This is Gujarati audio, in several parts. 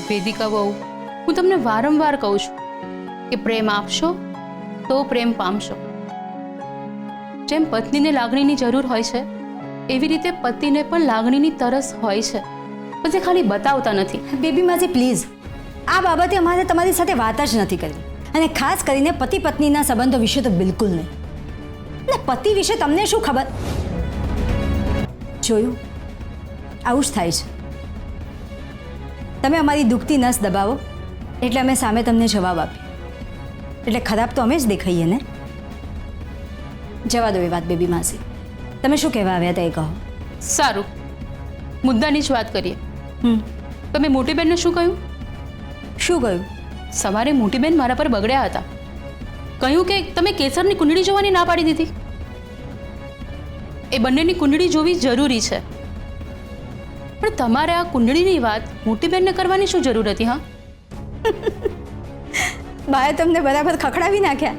વેદિકા બહુ, હું તમને વારંવાર કહું છું કે પ્રેમ આપશો તો પ્રેમ પામશો. જેમ પત્નીને લાગણીની જરૂર હોય છે એવી રીતે પતિને પણ લાગણીની તરસ હોય છે, પણ તે ખાલી બતાવતા નથી. બેબી માજી પ્લીઝ, આ બાબતે અમારે તમારી સાથે વાત જ નથી કરવી, અને ખાસ કરીને પતિ પત્નીના સંબંધો વિશે તો બિલકુલ નહીં. અને પતિ વિશે તમને શું ખબર? જોયું, આવું જ થાય છે. તમે અમારી દુખતી નસ દબાવો એટલે અમે સામે તમને જવાબ આપીએ, એટલે ખરાબ તો અમે જ દેખાઈએ ને. જવા દો એ વાત બેબી માસી, તમે શું કહેવા આવ્યા હતા એ કહો. સારું, મુદ્દાની જ વાત કરીએ. તમે મોટી બેનને શું કહ્યું? શું કહ્યું? સવારે મોટી બેન મારા પર બગડ્યા હતા. કહ્યું કે તમે કેસરની કુંડળી જોવાની ના પાડી દીધી. એ બંનેની કુંડળી જોવી જરૂરી છે, પણ તમારે આ કુંડળીની વાત મોટી બેનને કરવાની શું જરૂર હતી? હા, બાએ તમને બરાબર ખખડાવી નાખ્યા.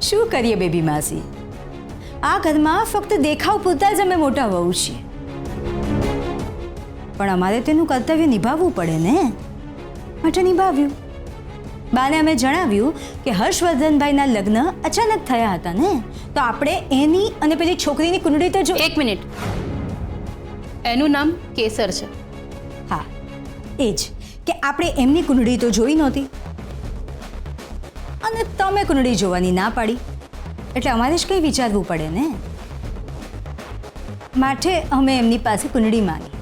શું કરીએ બેબી માસી, આ ઘરમાં ફક્ત દેખાવ પૂરતા જ અમે મોટા વહુ છીએ, પણ અમારે તેનું કર્તવ્ય નિભાવવું પડે ને, માટે નિભાવ્યું. બાને અમે જણાવ્યું કે હર્ષવર્ધનભાઈના લગ્ન અચાનક થયા હતા ને, તો આપણે એની અને પેલી છોકરીની કુંડળી તો જો. એક મિનિટ, એનું નામ કેસર છે. હા, એ જ કે આપણે એમની કુંડળી તો જોઈ નહોતી, અને તમે કુંડળી જોવાની ના પાડી, એટલે અમારે જ કંઈ વિચારવું પડે ને. માટે અમે એમની પાસે કુંડળી માંગી,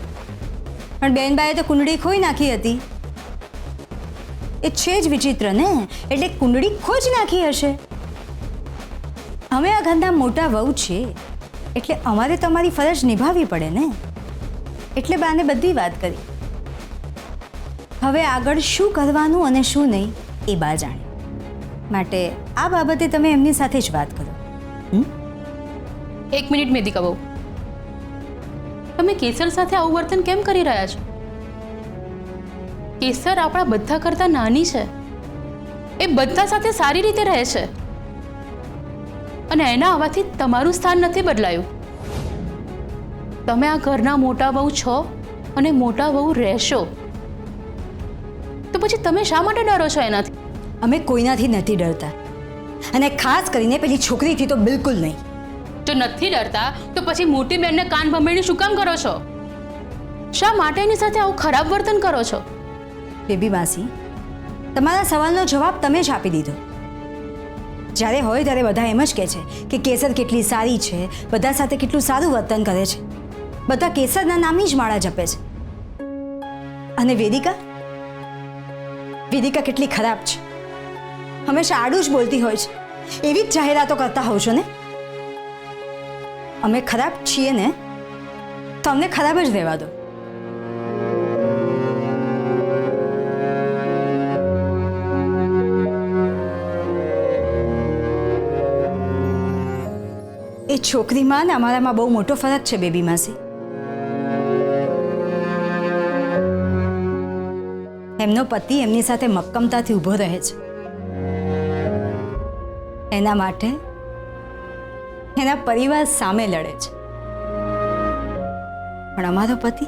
પણ બેનબાએ તો કુંડળી ખોઈ નાખી હતી. એ છે જ વિચિત્ર ને, એટલે કુંડળી ખોજ નાખી હશે. અમે આ ઘરના મોટા વહુ છીએ, એટલે અમારે તમારી ફરજ નિભાવવી પડે ને, એટલે બાને બધી વાત કરી. હવે આગળ શું કરવાનું અને શું નહીં એ બા જાણે, માટે આ બાબતે તમે એમની સાથે જ વાત કરો. એક મિનિટ મેદિકા બહુ, તમે કેસર સાથે આવું વર્તન કેમ કરી રહ્યા છો? કેસર આપણા બધા કરતા નાની છે, એ બધા સાથે સારી રીતે રહે છે, અને એના આવવાથી તમારું સ્થાન નથી બદલાયું. તમે આ ઘરના મોટા બહુ છો અને મોટા બહુ રહેશો, તો પછી તમે શા માટે ડરો છો એનાથી? અમે કોઈનાથી નથી ડરતા, અને ખાસ કરીને પેલી છોકરીથી તો બિલકુલ નહીં. જો નથી ડરતા તો પછી મોટી બેનને કાન ભંભેરણી શું કામ કરો છો? શા માટે એની સાથે આવું ખરાબ વર્તન કરો છો? બેબી માસી, તમારા સવાલનો જવાબ તમે જ આપી દીધો. જ્યારે હોય ત્યારે બધા એમ જ કહે છે કે કેસર કેટલી સારી છે, બધા સાથે કેટલું સારું વર્તન કરે છે, બધા કેસરના નામની જ માળા જપે છે. અને વેદિકા કેટલી ખરાબ છે, હંમેશા આડું જ બોલતી હોય છે, એવી જ જાહેરાતો કરતા હોવ છો ને. અમે ખરાબ છીએ ને, તો અમને ખરાબ જ રહેવા દો. એ છોકરીમાં ને અમારામાં બહુ મોટો ફરક છે બેબી માસી. એમનો પતિ એમની સાથે મક્કમતાથી ઊભો રહે છે, એના માટે એના પરિવાર સામે લડે છે, પણ અમારો પતિ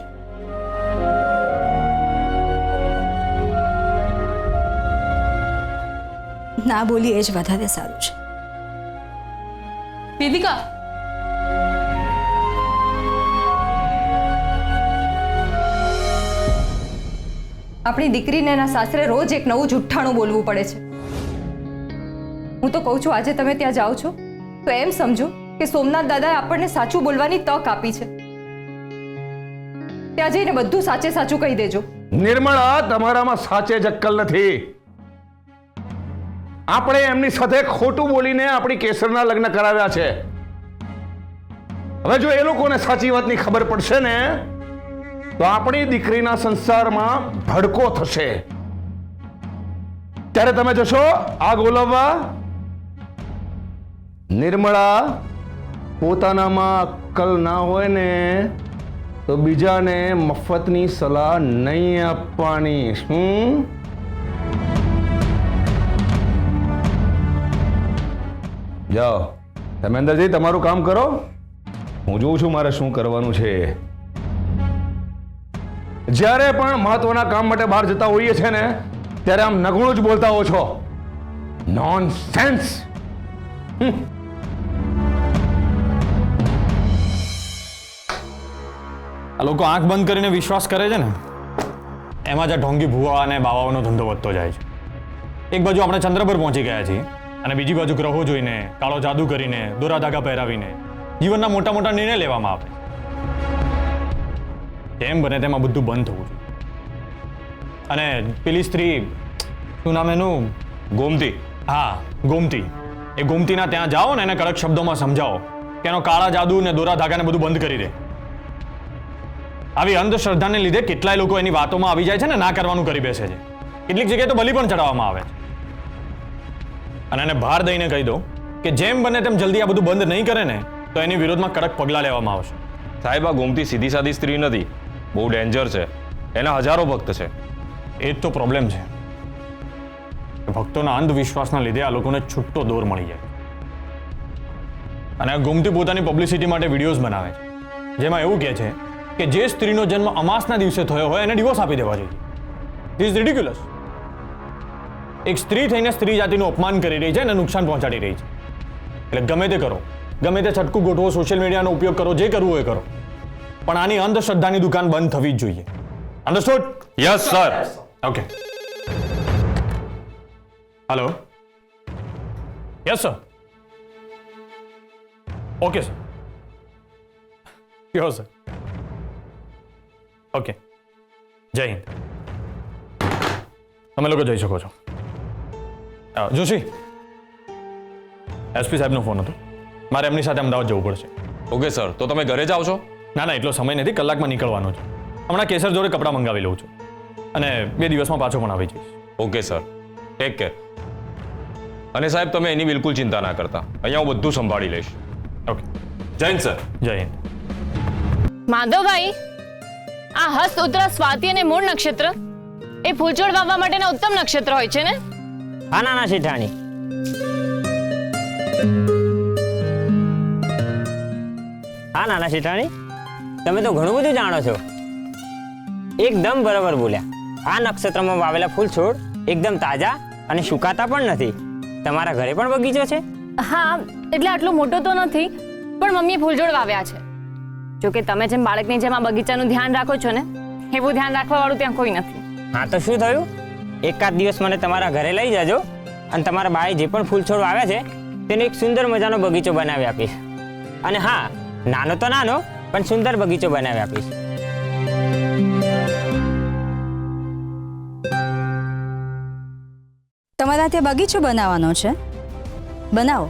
ના બોલી એ જ વધારે સારું છે. વેદિકા, આપણી દીકરીને એના સાસરે રોજ એક નવું જુઠ્ઠાણું બોલવું પડે છે. હું તો કહું છું, આજે તમે ત્યાં જાઓ છો તો એમ સમજો કે સોમનાથ દાદાએ આપણને સાચું બોલવાની તક આપી છે. ત્યાં જઈને બધું સાચે સાચું કહી દેજો. નિર્મળા, તમારામાં સાચે જ અક્કલ નથી. આપણે એમની સાથે ખોટું બોલીને આપણી કેસરના લગ્ન કરાવ્યા છે. હવે જો એ લોકોને સાચી વાતની ખબર પડશે ને, તો આપણી દીકરીના સંસારમાં ભડકો થશે. ત્યારે તમે જશો આગ ઓલવવા. નિર્મળા, પોતાનામાં અક્કલ ના હોય ને તો બીજાને મફતની સલાહ નહીં આપવાની. જાઓ, તમે અંદર જઈ તમારું કામ કરો. હું જોઉં છું મારે શું કરવાનું છે. જ્યારે પણ મહત્વના કામ માટે બહાર જતા હોઈએ છે ને ત્યારે આમ નગણું જ બોલતા હો છો. નોનસેન્સ. આ લોકો આંખ બંધ કરીને વિશ્વાસ કરે છે ને, એમાં જ આ ઢોંગી ભૂવા અને બાવાઓનો ધંધો વધતો જાય છે. એક બાજુ આપણે ચંદ્ર પર પહોંચી ગયા છીએ અને બીજી બાજુ ગ્રહો જોઈને, કાળો જાદુ કરીને, દોરા ધાગા પહેરાવીને જીવનના મોટા મોટા નિર્ણય લેવામાં આવે. જેમ બને તેમાં બધું બંધ થવું જોઈએ. અને પેલી સ્ત્રી, શું નામ એનું? ગોમતી. હા, ગોમતી. એ ગોમતીના ત્યાં જાઓ ને એને કડક શબ્દોમાં સમજાવો કે એનો કાળા જાદુ ને દોરા ધાગાને બધું બંધ કરી દે. આવી અંધશ્રદ્ધાને લીધે કેટલાય લોકો એની વાતોમાં આવી જાય છે ને ના કરવાનું કરી બેસે છે. કેટલીક જગ્યાએ તો બલિ પણ ચડાવવામાં આવે છે. અને એને ભાર દઈને કહી દો કે જેમ બને તેમ જલ્દી આ બધું બંધ નહીં કરે ને તો એની વિરોધમાં કડક પગલાં લેવામાં આવશે. સાહેબ, આ ગોમતી સીધી સાદી સ્ત્રી નથી, બહુ ડેન્જર છે. એના હજારો ભક્ત છે. એ જ તો પ્રોબ્લેમ છે. ભક્તોના અંધવિશ્વાસના લીધે આ લોકોને છૂટો દોર મળી જાય. અને આ ગોમતી પોતાની પબ્લિસિટી માટે વિડીયોઝ બનાવે છે જેમાં એવું કહે છે કે જે સ્ત્રીનો જન્મ અમાસના દિવસે થયો હોય એને ડિવોર્સ આપી દેવા જોઈએ. This is ridiculous. એક સ્ત્રી થઈને સ્ત્રી જાતિનું અપમાન કરી રહી છે અને નુકસાન પહોંચાડી રહી છે. એટલે ગમે તે કરો, ગમે તે છટકું ગોઠવો, સોશિયલ મીડિયાનો ઉપયોગ કરો, જે કરવું હોય કરો, પણ આની અંધશ્રદ્ધાની દુકાન બંધ થવી જ જોઈએ. Understood? Yes sir. Okay. Hello. Yes sir. Okay sir. Sure sir. Okay. જય હિન્દ. તમે લોકો જઈ શકો છો. જોશી, એસપી સાહેબનો ફોન હતો. મારે એમની સાથે અમદાવાદ જવું પડશે. ઓકે સર, તો તમે ઘરે જાઓ છો? ના ના, એટલો સમય નથી, કલાકમાં નીકળવાનો છે. હમણાં કેસર જોડે કપડાં મંગાવી લઉં છું અને 2 દિવસમાં પાછો પણ આવી જઈશ. Okay sir, take care. અને સાહેબ, તમે એની બિલકુલ ચિંતા ના કરતા, અહીંયા હું બધું સંભાળી લઈશ. ઓકે. જય હિન્દ સર. જય હિન્દ. માધવભાઈ, આ હસ્ત, ઉત્તરા, સ્વાતિ અને મૂળ નક્ષત્ર એ ફૂલછોડ વાવવા માટેના ઉત્તમ નક્ષત્ર હોય છે ને? હા નાના શેઠાણી. હા નાના શેઠાણી, તમે તો ઘણું બધું જાણો છો. એકદમ બરાબર બોલ્યા. આ નક્ષત્રમાં વાવેલા ફૂલ છોડ એકદમ તાજા અને સુકાતા પણ નથી. તમારા ઘરે પણ બગીચો છે? હા, એટલે આટલો મોટો તો નથી, પણ મમ્મીએ ફૂલછોડ વાવ્યા છે. જો કે તમે જેમ બાળકની જેમ આ બગીચાનું ધ્યાન રાખો છો ને, એવું ધ્યાન રાખવા વાળું ત્યાં કોઈ નથી. હા તો શું થયું? એકાદ દિવસ મને તમારા ઘરે લઈ જજો અને તમારા બાએ જે પણ ફૂલ છોડ વાવ્યા છે તેનો એક સુંદર મજાનો બગીચો બનાવી આપીશ. અને હા, નાનો તો નાનો પણ સુંદર બગીચો બનાવી આપીશ. તમારા ત્યાં બગીચો બનાવવાનો છે? બનાવો,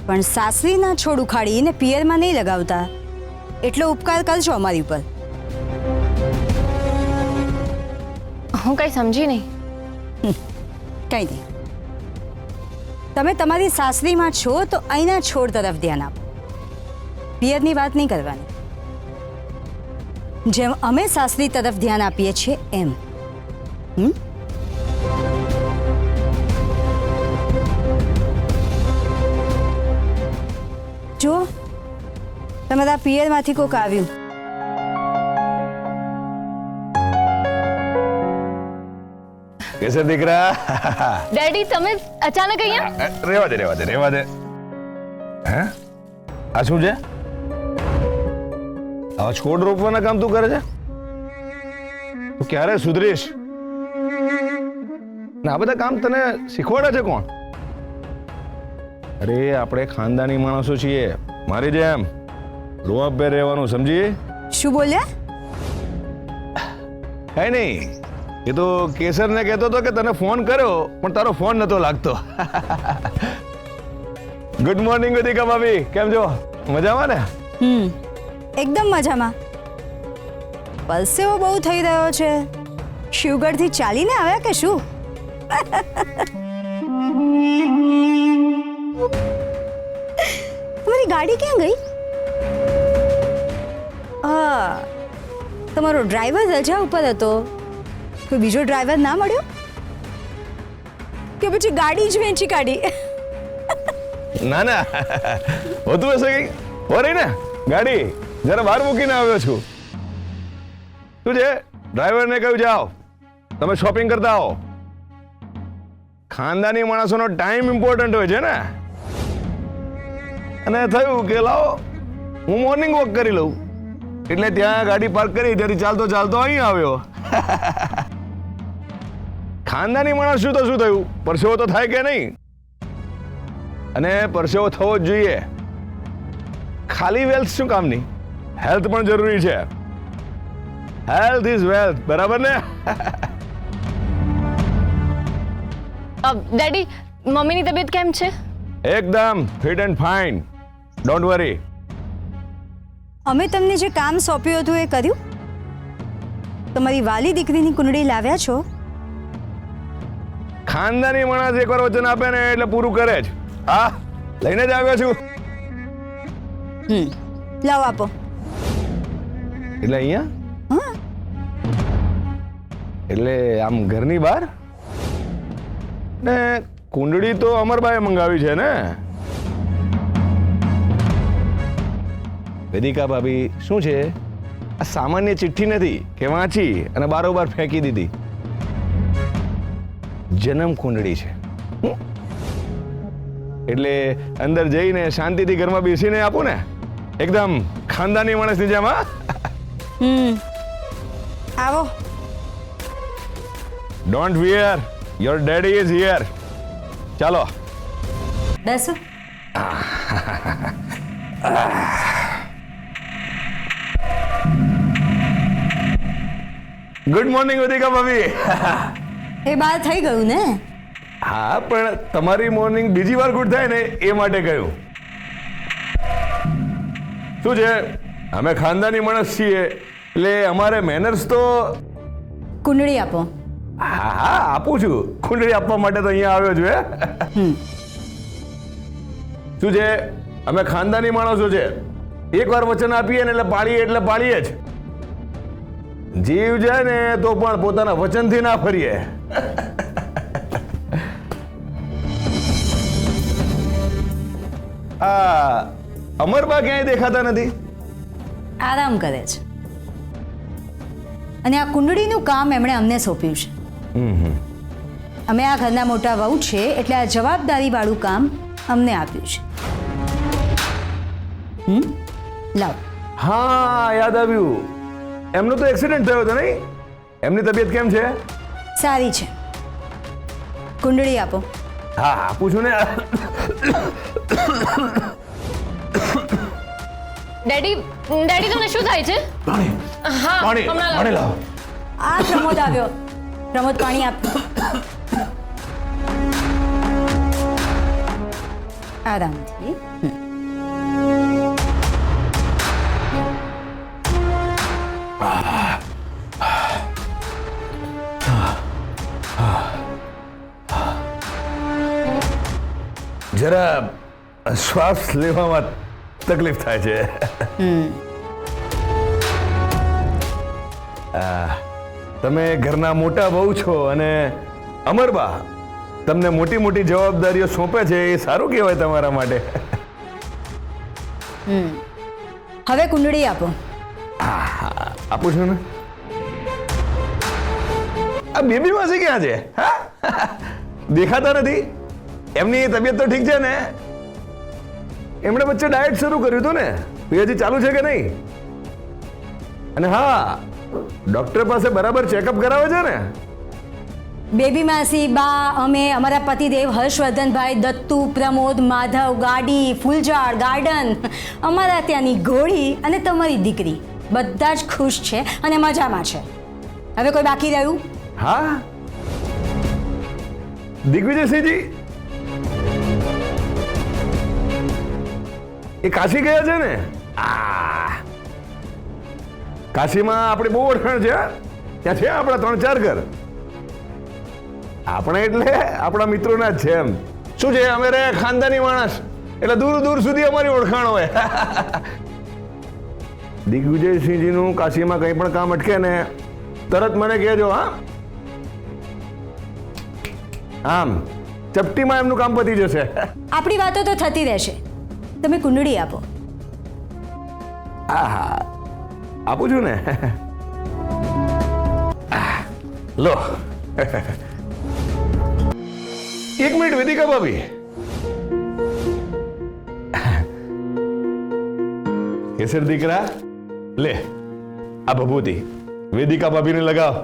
પણ સાસરીના છોડ ઉખાડીને પિયરમાં નહીં લગાવતા. એટલો ઉપકાર કરજો અમારી ઉપર. હું કઈ સમજી નહીં. કંઈ નહીં. તમે તમારી સાસરીમાં છો તો અહીંના છોડ તરફ ધ્યાન આપો. પિયરની વાત નહીં કરવાની. જેમ અમે સાસરી તરફ ધ્યાન આપીએ છીએ એમ. જો તમારા પિયરમાંથી કોક આવ્યું. કેસે દીકરા? ડેડી, તમે અચાનક અહીંયા? રેવા દે. હે? આ શું છે? આવા છોડ રોપવાના કામ તું કરે છે? તું ક્યારે સુધરીશ? ના, આ બધા કામ તને શીખવાડે છે કોણ? અરે, આપણે ખાનદાની માણસો છીએ, મારી જેમ રોઆબે રહેવાનું, સમજી? શું બોલ્યા? કઈ નહીં, એ તો કેસરને કહેતો હતો કે તને ફોન કર્યો પણ તારો ફોન નતો લાગતો. ગુડ મોર્નિંગ વેદિકા ભાભી, કેમ છો? મજામાં ને? એકદમ મજામાં. પરસેવો બહુ થઈ રહ્યો છે. શુગરથી ચાલીને આવ્યા કે શું? તમારી ગાડી ક્યાં ગઈ? હા, તમારો ડ્રાઈવર રજા ઉપર હતો. કોઈ બીજો ડ્રાઈવર ના મળ્યો કે પછી ગાડી જ વેચી કાઢી? ના ના, હોતું હશે કઈ. હો રહી ને ગાડી, જરા બહાર મૂકીને આવ્યો છું. શું છે, ડ્રાઈવરને કહ્યું જાઓ તમે શોપિંગ કરતા આવો. ખાનદાની માણસોનો ટાઈમ ઇમ્પોર્ટન્ટ હોય છે ને. અને થયું કે લાવો હું મોર્નિંગ વોક કરી લઉં, એટલે ત્યાં ગાડી પાર્ક કરી ત્યાંથી ચાલતો ચાલતો અહીં આવ્યો. ખાનદાની માણસ શું તો શું થયું, પરસેવો તો થાય કે નહીં? અને પરસેવો થવો જ જોઈએ. ખાલી વેલ્થ શું કામની, હેલ્થ પણ જરૂરી છે. હેલ્થ ઇઝ વેલ્થ, બરાબર ને? ડેડી, મમ્મીની તબિયત કેમ છે? એકદમ fit and fine, don't worry. અમે તમને જે કામ સોંપ્યું હતું એ કર્યું? તમારી વાલી દીકરીની કુંડળી લાવ્યા છો? ખાનદાની માણસ એકવાર વચન આપે ને એટલે પૂરું કરે જ. હા, લઈને જ આવ્યો છું. લાવો આપો. એટલે અહીંયા હા, એટલે આમ ઘરની બહાર ને કુંડળી તો અમરબાએ મંગાવી છે ને? વેદિકા ભાભી, શું છે આ? સામાન્ય ચિઠ્ઠી નથી કે વાંચી અને બારોબાર ફેંકી દીધી. જન્મ કુંડળી છે. એટલે અંદર જઈને શાંતિથી ઘરમાં બેસીને આપું ને, એકદમ ખાનદાની માણસની જેમ. હા, આવો. Don't fear, your daddy is here. ચાલો બેસો. ગુડ મોર્નિંગ વેદિકા ભાભી. એ બાર થઈ ગયું ને? હા, પણ તમારી મોર્નિંગ બીજી વાર ગુડ થાય ને એ માટે કહ્યું. શું છે, અમે ખાનદાની માણસ છીએ એટલે અમારે મેનર્સ તો. કુંડળી આપો. હા હા, આપું છું. કુંડળી આપવા માટે તો અહીંયા આવ્યો છું. શું છે, અમે ખાનદાની માણસો છે. એકવાર વચન આપીએ ને એટલે પાળીએ જ. જીવ જાય ને તો પણ પોતાના વચનથી ના ફરીએ. અમરબા ક્યાંય દેખાતા નથી. આરામ કરે છે. અને આ કુંડળીનું કામ એમણે અમને સોંપ્યું છે. અમે આ ઘરના મોટા વહુ છે એટલે આ જવાબદારી વાળું કામ અમને આપ્યું છે. લાવ. હા, યાદ આવ્યું. એમનો તો એક્સિડન્ટ થયો હતો નહીં? એમની તબિયત કેમ છે? સારી છે. કુંડળી આપો. હા, આપું છું ને. ડેડી, તને શું થાય છે? હા, હમણાં લાવો. આ પ્રમોદ આવ્યો. પ્રમોદ, પાણી આપ. આરામથી. જરા શ્વાસ લેવામાં તકલીફ થાય છે. તમે ઘરના મોટા બહુ છો અને અમરબા તમને મોટી મોટી જવાબદારીઓ સોંપે છે, એ સારું કહેવાય તમારા માટે. હવે કુંડળી આપો. આપું છું ને. આ બેબી માસી ક્યાં છે? દેખાતા નથી. એમની તબિયત તો ઠીક છે ને? એમણે વચ્ચે ડાયટ શરૂ કર્યું હતું ને, એ હજી ચાલુ છે કે નહીં? અને હા, ડોક્ટર પાસે બરાબર ચેકઅપ કરાવે છે ને? બેબી માસી, બા, અમે, અમારા પતિદેવ હર્ષવર્ધનભાઈ, દત્તુ, પ્રમોદ, માધવ, ગાડી, ફૂલઝાડ, ગાર્ડન, અમારા ત્યાંની ઘોડી અને તમારી દીકરી બધા જ ખુશ છે અને મજામાં છે. હવે કોઈ બાકી રહ્યું? હા, દિગ્વિજયસિંહજી એ કાશી ગયા છે ને? કાશીમાં આપણે બહુ ઓળખાણ છે. ત્યાં છે આપણા 3-4 ઘર. આપણે એટલે આપણા મિત્રોના જ છે. એમ શું છે, અમે રે ખાનદાની માણસ એટલે દૂર દૂર સુધી અમારી ઓળખાણ હોય. દિગ્વિજયસિંહજીનું કાશીમાં કંઈ પણ કામ અટકે ને તરત મને કહેજો. હા, આમ ચપટીમાં એમનું કામ પતી જશે. આપણી વાતો તો થતી રહેશે. તમે કુંડળી આપો. હા, આપું છું ને. લો એક મિનિટ વેદિકા ભાભી, કેસર દીકરા લે આ ભભૂતિ વેદિકા ભાભીને લગાવ.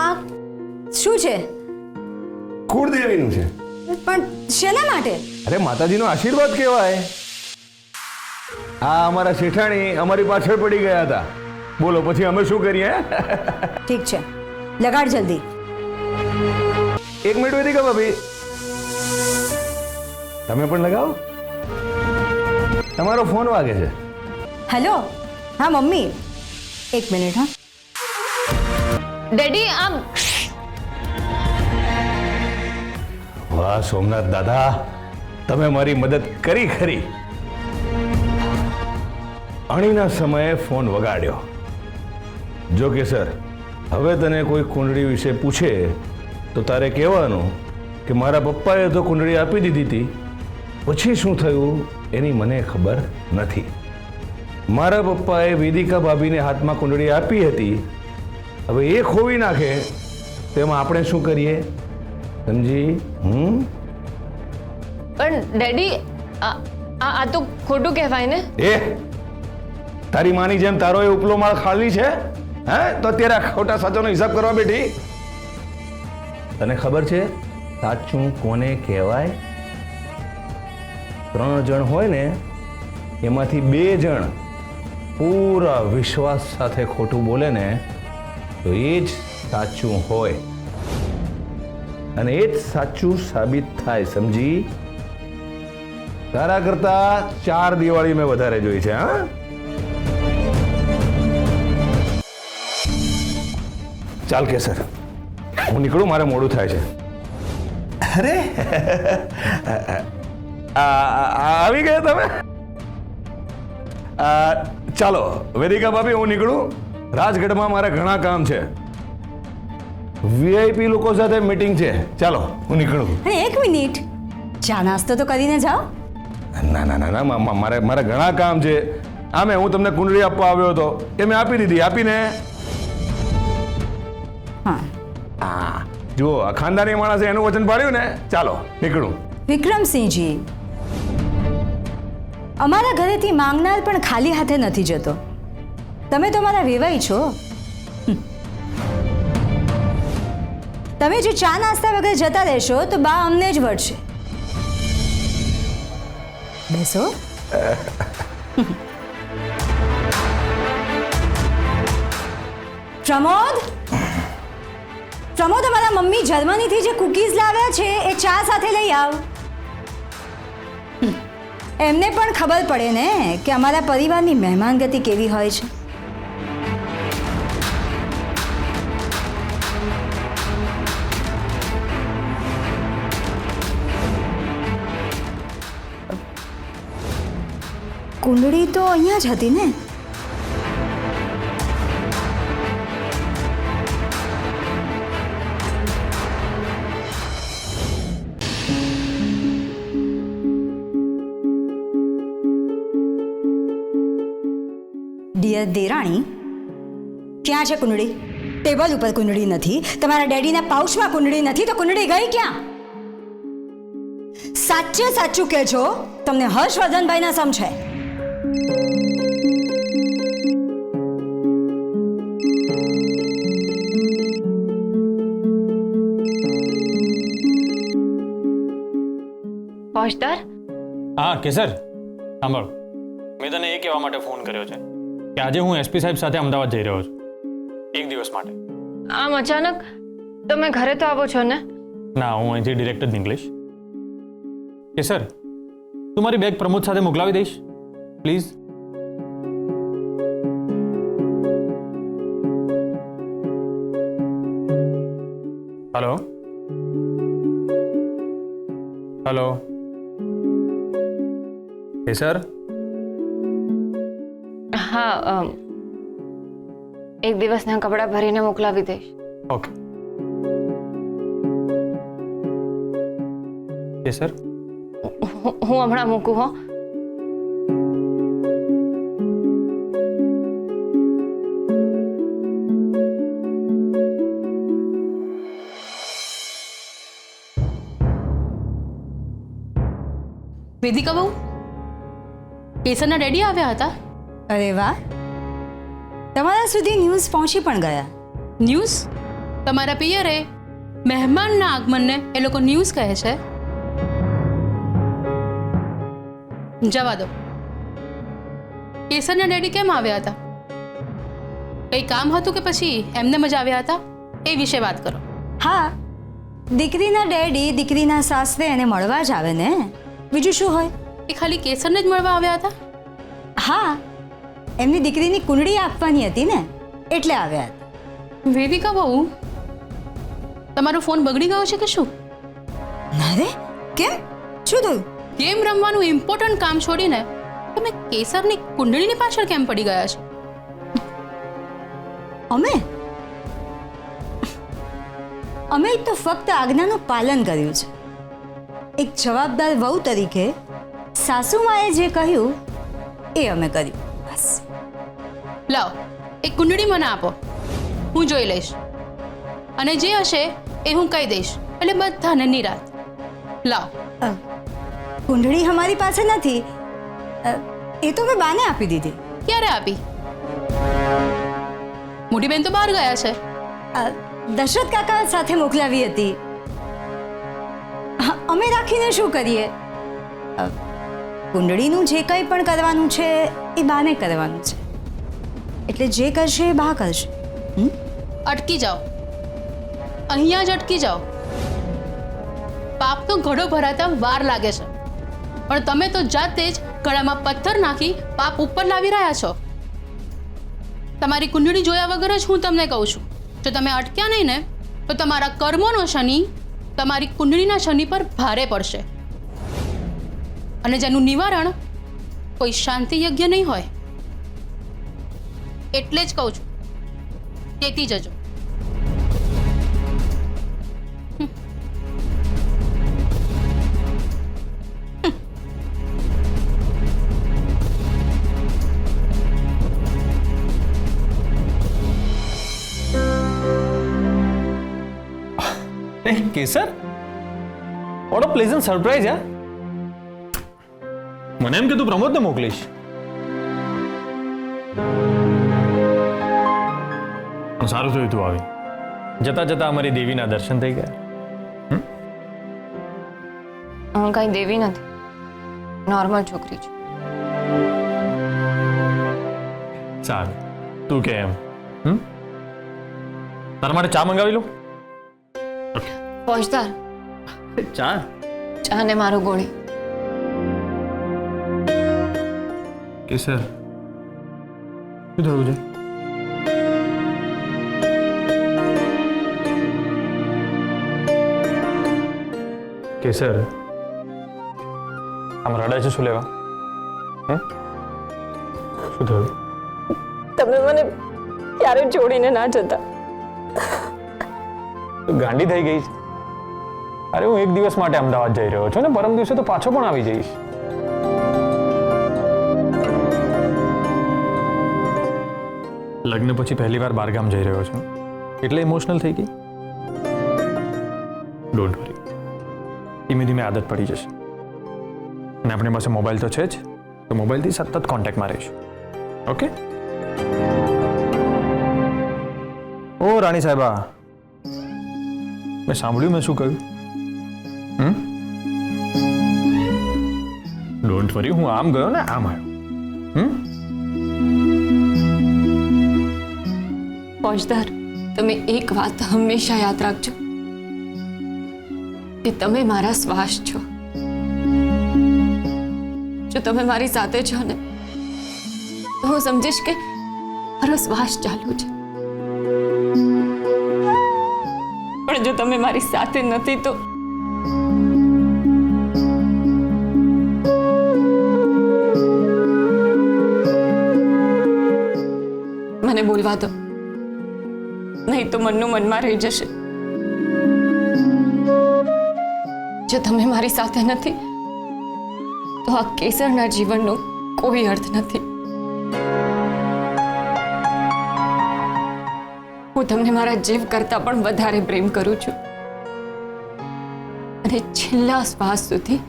આ શું છે? કુળદેવીનું છે. પણ શેના માટે? અરે માતાજીનો આશીર્વાદ કહેવાય. આ અમારા શેઠાણી અમારી પાછળ પડી ગયા હતા. બોલો પછી અમે શું કરીએ? ઠીક છે, લગાડ જલ્દી. એક મિનિટ વેદિકા ભાભી, તમે પણ લગાવો. તમારો ફોન વાગે છે. હેલો, હા મમ્મી, એક મિનિટ. હા ડેડી આમ વાહ સોમનાથ દાદા, તમે મારી મદદ કરી ખરી. અણીના સમયે ફોન વગાડ્યો. જો કે સર, હવે તને કોઈ કુંડળી વિશે પૂછે તો તારે કહેવાનું કે મારા પપ્પાએ તો કુંડળી આપી દીધી હતી, પછી શું થયું એની મને ખબર નથી. મારા પપ્પાએ વેદિકા ભાભીને હાથમાં કુંડળી આપી હતી. હવે એ ખોવી નાખે તો એમાં આપણે શું કરીએ? સમજી? પણ ડેડી આ તો ખોટું કહેવાય ને. એ તારી માની જેમ તારો એ ઉપલો માળ ખાલી છે? હે તો અત્યારે આ ખોટા સાચાનો હિસાબ કરવા બેઠી? તને ખબર છે સાચું કોને કહેવાય? 3 જણ હોય ને એમાંથી 2 જણ પૂરા વિશ્વાસ સાથે ખોટું બોલે ને તો એ જ સાચું હોય, અને એ જ સાચું સાબિત થાય. સમજી? તારા કરતા 4 દિવાળી મેં વધારે જોઈ છે. હા, ચાલ કેસર, હું નીકળું, મારે મોડું થાય છે. અરે આવી ગયા તમે? ચાલો વેદિકા ભાભી, હું નીકળું. રાજગઢમાં મારે ઘણા કામ છે. વીઆઈપી લોકો સાથે મીટિંગ છે. ચાલો હું નીકળું. અને એક મિનિટ, ચા નાસ્તો તો કરીને જાઓ. ના ના ના ના, મારે ઘણા કામ છે. આમે હું તમને કુંડળી આપવા આવ્યો હતો, એ મેં આપી દીધી. આપીને હા જુઓ, આ ખાનદાની માણસે એનું વચન પાડ્યું ને. ચાલો નીકળું. વિક્રમસિંહજી, અમારા ઘરેથી માંગનાર પણ ખાલી હાથે નથી જતો. તમે તો મારા વેવાઈ છો. તમે જો ચા નાસ્તા વગર જતા રહેશો તો બા અમને જ વળશે. બેસો. પ્રમોદ, પ્રમોદ, અમારા મમ્મી જર્મનીથી જે કુકીઝ લાવ્યા છે એ ચા સાથે લઈ આવ. એમને પણ ખબર પડે ને કે અમારા પરિવારની મહેમાનગતિ કેવી હોય છે. કુંડળી તો અહીંયા જ હતી ને? ડિયર દેરાણી, ક્યાં છે કુંડળી? ટેબલ ઉપર કુંડળી નથી, તમારા ડેડીના પાઉચમાં કુંડળી નથી, તો કુંડળી ગઈ ક્યાં? સાચે સાચું કહેજો, તમને હર્ષવર્ધનભાઈ ના સમજાય. પહોંચદાર, હા કેસર, સાંભળ, મેં તને એ કહેવા માટે ફોન કર્યો છે કે આજે હું એસપી સાહેબ સાથે અમદાવાદ જઈ રહ્યો છું 1 દિવસ માટે. આમ અચાનક તમે ઘરે તો આવો છો ને? ના, હું અહીંથી ડિરેક્ટ જ નીકળીશ. કેસર, તું મારી બેગ પ્રમોદ સાથે મોકલાવી દઈશ પ્લીઝ? હેલો હેલો કેસર? હા, 1 દિવસના કપડાં ભરીને મોકલાવી દઈશ. ઓકે કેસર, હું હમણાં મૂકું હો. વેદિકા બહુ, કેસરના ડેડી આવ્યા હતા. અરે વાહ, તમારા સુધી ન્યૂઝ પહોંચી પણ ગયા. ન્યૂઝ? તમારા પિયરે મહેમાનના આગમનને એ લોકો ન્યૂઝ કહે છે. જવા દો. કેસરના ડેડી કેમ આવ્યા હતા? કંઈ કામ હતું કે પછી એમને મજા આવ્યા હતા? એ વિશે વાત કરો. હા, દીકરીના ડેડી દીકરીના સાસરે એને મળવા જ આવે ને, બીજું શું હોય. એ ખાલી કેસરને જ મળવા આવ્યા હતા? હા, એમની દીકરીની કુંડળી આપવાની હતી ને, એટલે આવ્યા હતા. વેદિકા બહુ, તમારો ફોન બગડી ગયો છે કે શું? ના રે, કેમ? શું થયું? ગેમ રમવાનું ઇમ્પોર્ટન્ટ કામ છોડીને તમે કેસરની કુંડળીની પાછળ કેમ પડી ગયા છો? અમે તો ફક્ત આજ્ઞાનું પાલન કર્યું છે. એક જવાબદાર વહુ તરીકે સાસુમાએ જે કહ્યું એ અમે કર્યું, બસ. લાવ, એ કુંડળી મને આપો, હું જોઈ લઈશ, અને જે હશે એ હું કહી દઈશ, એટલે બધાને નિરાત. લાવ. કુંડળી અમારી પાસે નથી, એ તો મેં બાને આપી દીધી. ક્યારે આપી? મોટી બેન તો બહાર ગયા છે. દશરથ કાકા સાથે મોકલાવી હતી. અમે રાખીને શું કરીએ? કુંડળીનું જે કંઈ પણ કરવાનું છે એ બાને કરવાનું છે, એટલે જે કરશે એ બા કરશે. અટકી જાઓ, અહીંયા જ અટકી જાઓ. પાપનો ઘડો ભરાતા વાર લાગે છે, પણ તમે તો જાતે જ ગળામાં પથ્થર નાખી પાપ ઉપર લાવી રહ્યા છો. તમારી કુંડળી જોયા વગર જ હું તમને કહું છું, જો તમે અટક્યા નહીં ને તો તમારા કર્મોનો શનિ તમારી કુંડળીના શનિ પર ભારે પડશે, અને જેનું નિવારણ કોઈ શાંતિ યજ્ઞ નહીં હોય. એટલે જ કહું છું, ચેતી જજો. કેસર, વોટ અ પ્લેઝન્ટ સરપ્રાઈઝ યાર. મને એમ કે તું પ્રમોદને મોકલીશ, પણ સારું થયું તું આવી. જતા જતા અમારી દેવીના દર્શન થઈ ગયા. હું કઈ દેવી નથી, નોર્મલ છોકરી છું. સારું, તું કે એમ. તારા માટે ચા મંગાવી લો. પહોંચદાર, ચા? ચા ને મારું ગોળી. કેસર, શું થયું છે? કેસર, આમ રડાય છે શું લેવા? શું થયું? તમે મને ક્યારે છોડીને ના જતા. ગાંડી થઈ ગઈ. અરે હું એક દિવસ માટે અમદાવાદ જઈ રહ્યો છું ને પરમ દિવસે તો પાછો પણ આવી જઈશ. લગ્ન પછી પહેલી વાર બહારગામ જઈ રહ્યો છું એટલે ઇમોશનલ થઈ ગઈ. ડોન્ટ વરી, ધીમે ધીમે આદત પડી જશે. અને આપણી પાસે મોબાઈલ તો છે જ, તો મોબાઈલથી સતત કોન્ટેક્ટમાં રહીશું. ઓકે? ઓ રાણી સાહેબા, મેં સાંભળ્યું મેં શું કહ્યું? ડોન્ટ વરી, હું આમ ગયો ને આમ આવ્યો. ફોજદાર, તમે એક વાત હંમેશા યાદ રાખજો કે તમે મારા શ્વાસ છો. જો તમે મારી સાથે છો ને તો હું સમજીશ કે મારો શ્વાસ ચાલુ છે, પણ જો તમે મારી સાથે નથી તો મને બોલવા દો, નહીં તો મનનું મનમાં રહી જશે. જો તમે મારી સાથે નથી તો આ કેસરના જીવનનો કોઈ અર્થ નથી. હું તમને મારા જીવ કરતા પણ વધારે પ્રેમ કરું છું, અને છેલ્લા શ્વાસ સુધી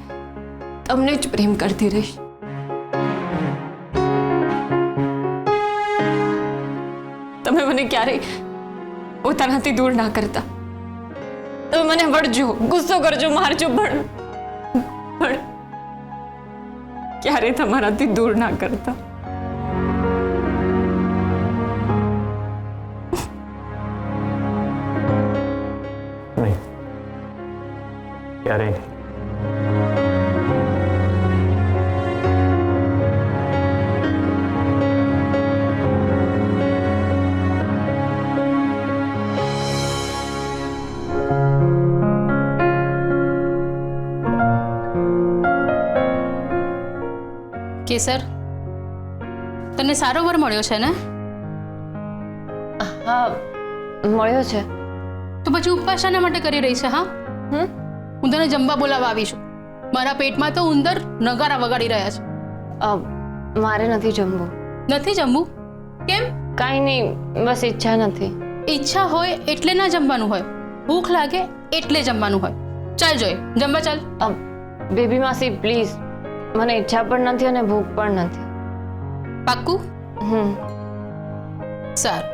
તમને જ પ્રેમ કરતી રહીશ. તમે મને ક્યારેય પોતાનાથી દૂર ના કરતા. તમે મને વળજો, ગુસ્સો કરજો, મારજો, પણ ક્યારેય તમારાથી દૂર ના કરતા. નહીં, ક્યારેય નહીં. કેસર, તને સારો વર મળ્યો છે ને? હા મળ્યો છે. તો પછી ઉપવાસ શાના માટે કરી રહી છે? હા, હું તને જમવા બોલાવવા આવી છું. મારા પેટમાં તો ઉંદર નગારા વગાડી રહ્યા છે. મારે નથી જમવું. નથી જમવું? કેમ? કાંઈ નહીં, બસ ઈચ્છા નથી. ઈચ્છા હોય એટલે ના જમવાનું હોય, ભૂખ લાગે એટલે જમવાનું હોય. ચાલ જોઈ, જમવા ચાલ. બેબી માસી પ્લીઝ, મને ઈચ્છા પણ નથી અને ભૂખ પણ નથી. પાક્કું? સારું.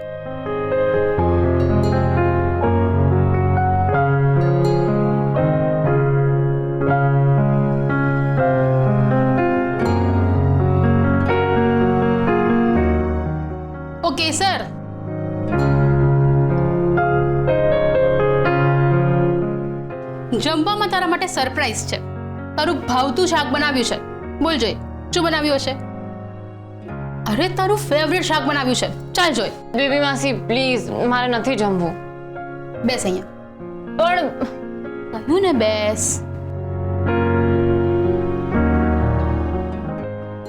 ઓ કેસર, જમવામાં તારા માટે સરપ્રાઈઝ છે. તારું ભાવતું શાક બનાવ્યું છે. બોલ જોઈ, શું બનાવ્યું હશે? અરે તારું ફેવરેટ શાક બનાવ્યું છે. ચાલ જોઈ. બેબી માસી પ્લીઝ, મારે નથી જમવું. બેસ અહીંયા. પણ કહ્યું ને બેસ.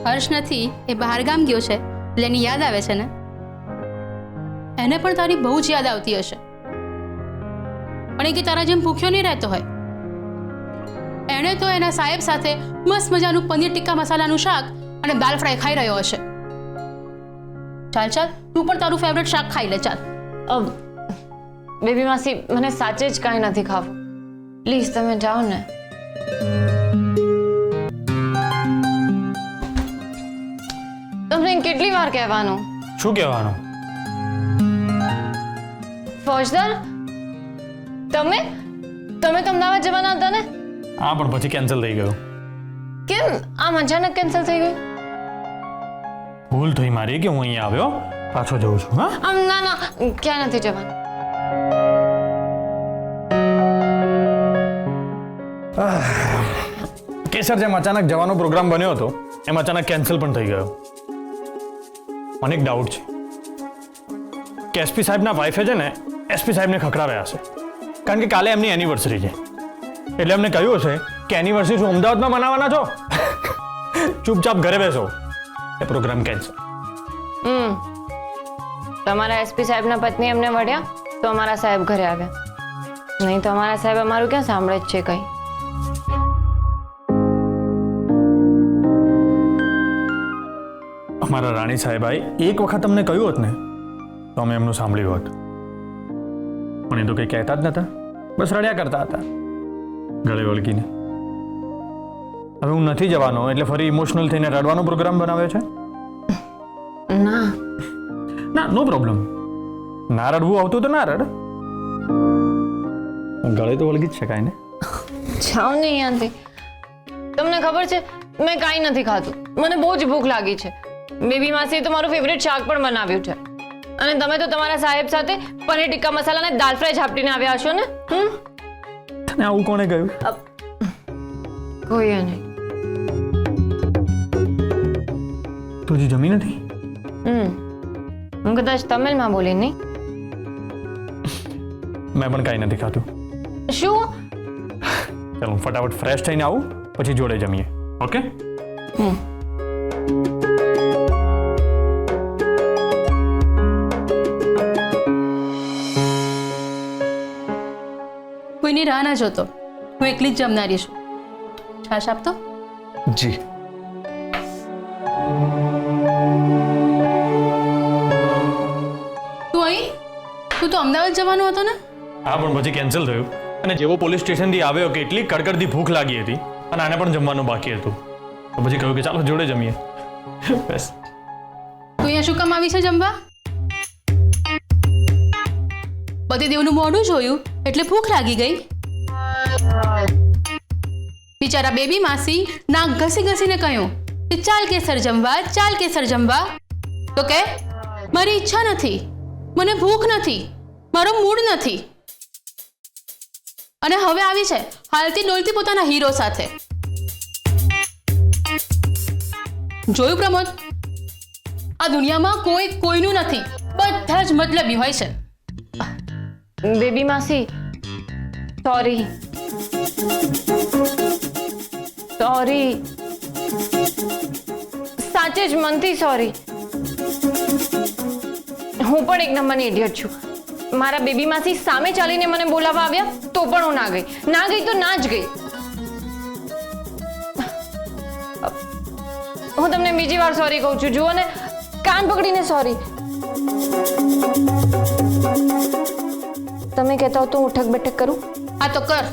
હર્ષ નથી, એ બહાર ગામ ગયો છે એટલે એની યાદ આવે છે ને? એને પણ તારી બહુ જ યાદ આવતી હશે. પણ એ કે તારા જેમ ભૂખ્યો નહીં રહેતો હોય. એણે તો એના સાહેબ સાથે મસ્ત મજાનું પનીર ટિક્કા મસાલાનું શાક અને દાલ ફ્રાય ખાઈ રહ્યો હશે. ચાલ ચાલ, તું પણ તારું ફેવરેટ શાક ખાઈ લે. ચાલ. બેબી માસી, મને સાચે જ કાંઈ નથી ખાવું. પ્લીઝ તમે જાઓ ને. તમને કેટલી વાર કહેવાનું? શું કહેવાનું? ફોજદાર, તમે તો અમદાવાદ જવાના હતા ને? હા, પણ પછી કેન્સલ થઈ ગયું. કેમ આમ અચાનક કેન્સલ થઈ ગયું? ભૂલ થઈ મારી કે હું અહીંયા આવ્યો, પાછો જઉં છું. હા, આમ ના ના, ક્યાં નથી જવાનું. કેસર, જેમ અચાનક જવાનો પ્રોગ્રામ બન્યો હતો એમ અચાનક કેન્સલ પણ થઈ ગયો. મને એક ડાઉટ છે કે એસપી સાહેબના વાઈફે છે ને એસપી સાહેબને ખખડાવ્યા હશે, કારણ કે કાલે એમની એનિવર્સરી છે. એટલે એમને કહ્યું હશે કે એનિવર્સરી શું અમદાવાદમાં મનાવવાના છો? ચૂપચાપ ઘરે બેસો. એ પ્રોગ્રામ કેન્સલ. તમારા એસપી સાહેબના પત્ની એમને વળ્યા તો અમારા સાહેબ ઘરે આવ્યા. નહીં તો અમારા સાહેબ અમારું ક્યાં સાંભળે જ છે કંઈ. અમારા રાણી સાહેબાઈ એક વખત અમને કહ્યું હોત ને તો અમે એમનું સાંભળ્યું હોત, પણ એ તો કંઈ કહેતા જ નતા, બસ રડ્યા કરતા હતા ગળે વળગીને. હવે હું નથી જવાનો એટલે ફરી ઇમોશનલ થઈને રડવાનો પ્રોગ્રામ બનાવ્યો છે? ના ના, નો પ્રોબ્લેમ. ના રડવું આવતું તો ના રડ, ગળે તો વળગી જ શકાય ને. જાઓ ને અહીંયાથી. તમને ખબર છે મેં કાંઈ નથી ખાધું, મને બહુ જ ભૂખ લાગી છે. બેબી માસીએ તો મારું ફેવરેટ શાક પણ બનાવ્યું છે અને તમે તો તમારા સાહેબ સાથે પનીર ટિક્કા મસાલા અને દાલ ફ્રાય ઝાપટીને આવ્યા હશો ને? તને આવું કોણે કહ્યું? કોઈએ નહીં. તું હજી જમી નથી? હું કદાચ તમિલમાં બોલી નહીં. મેં પણ કાંઈ નથી ખાધું. શું? ચાલો હું ફટાફટ ફ્રેશ થઈને આવું, પછી જોડે જમીએ. ઓકે? કોઈની રાહ ના જોતો, હું એકલી જ જમનારી છું. છાશ આપતો. જી. તું અહીં? તું તો અમદાવાદ જવાનો હતો ને? હા, પણ પછી કેન્સલ થયું અને જેવો પોલીસ સ્ટેશનથી આવ્યો કે એટલી કડકડતી ભૂખ લાગી હતી અને આને પણ જમવાનું બાકી હતું, તો પછી કહ્યું કે ચાલો જોડે જમીએ. બસ. તું અહીંયા શું કામ આવી છે જમવા? પતિદેવનું મોઢું જોયું એટલે ભૂખ લાગી ગઈ. બિચારા બેબી માસી નાક ઘસી ઘસીને કહ્યું કે ચાલ કેસર જમવા, ચાલ કેસર જમવા. તો કે મારી ઈચ્છા નથી, મને ભૂખ નથી, મારો મૂડ નથી. અને હવે આવી છે હાલતી ડોલતી પોતાના હીરો સાથે. જોયું પ્રમોદ, આ દુનિયામાં કોઈ કોઈનું નથી, બધા જ મતલબી હોય છે. બેબી માસી સોરી સોરી, સાચે જ મનથી સોરી. હું પણ એક નંબરની ઇડિયટ છું. મારા બેબી માસી સામે ચાલીને મને બોલાવવા આવ્યા તો પણ હું ના ગઈ, ના ગઈ તો ના જ ગઈ. હું તમને બીજી વાર સોરી કહું છું. જુઓ ને, કાન પકડીને સોરી. તમે કહેતા હો તો હું ઉઠક બેઠક કરું? આ તો કર,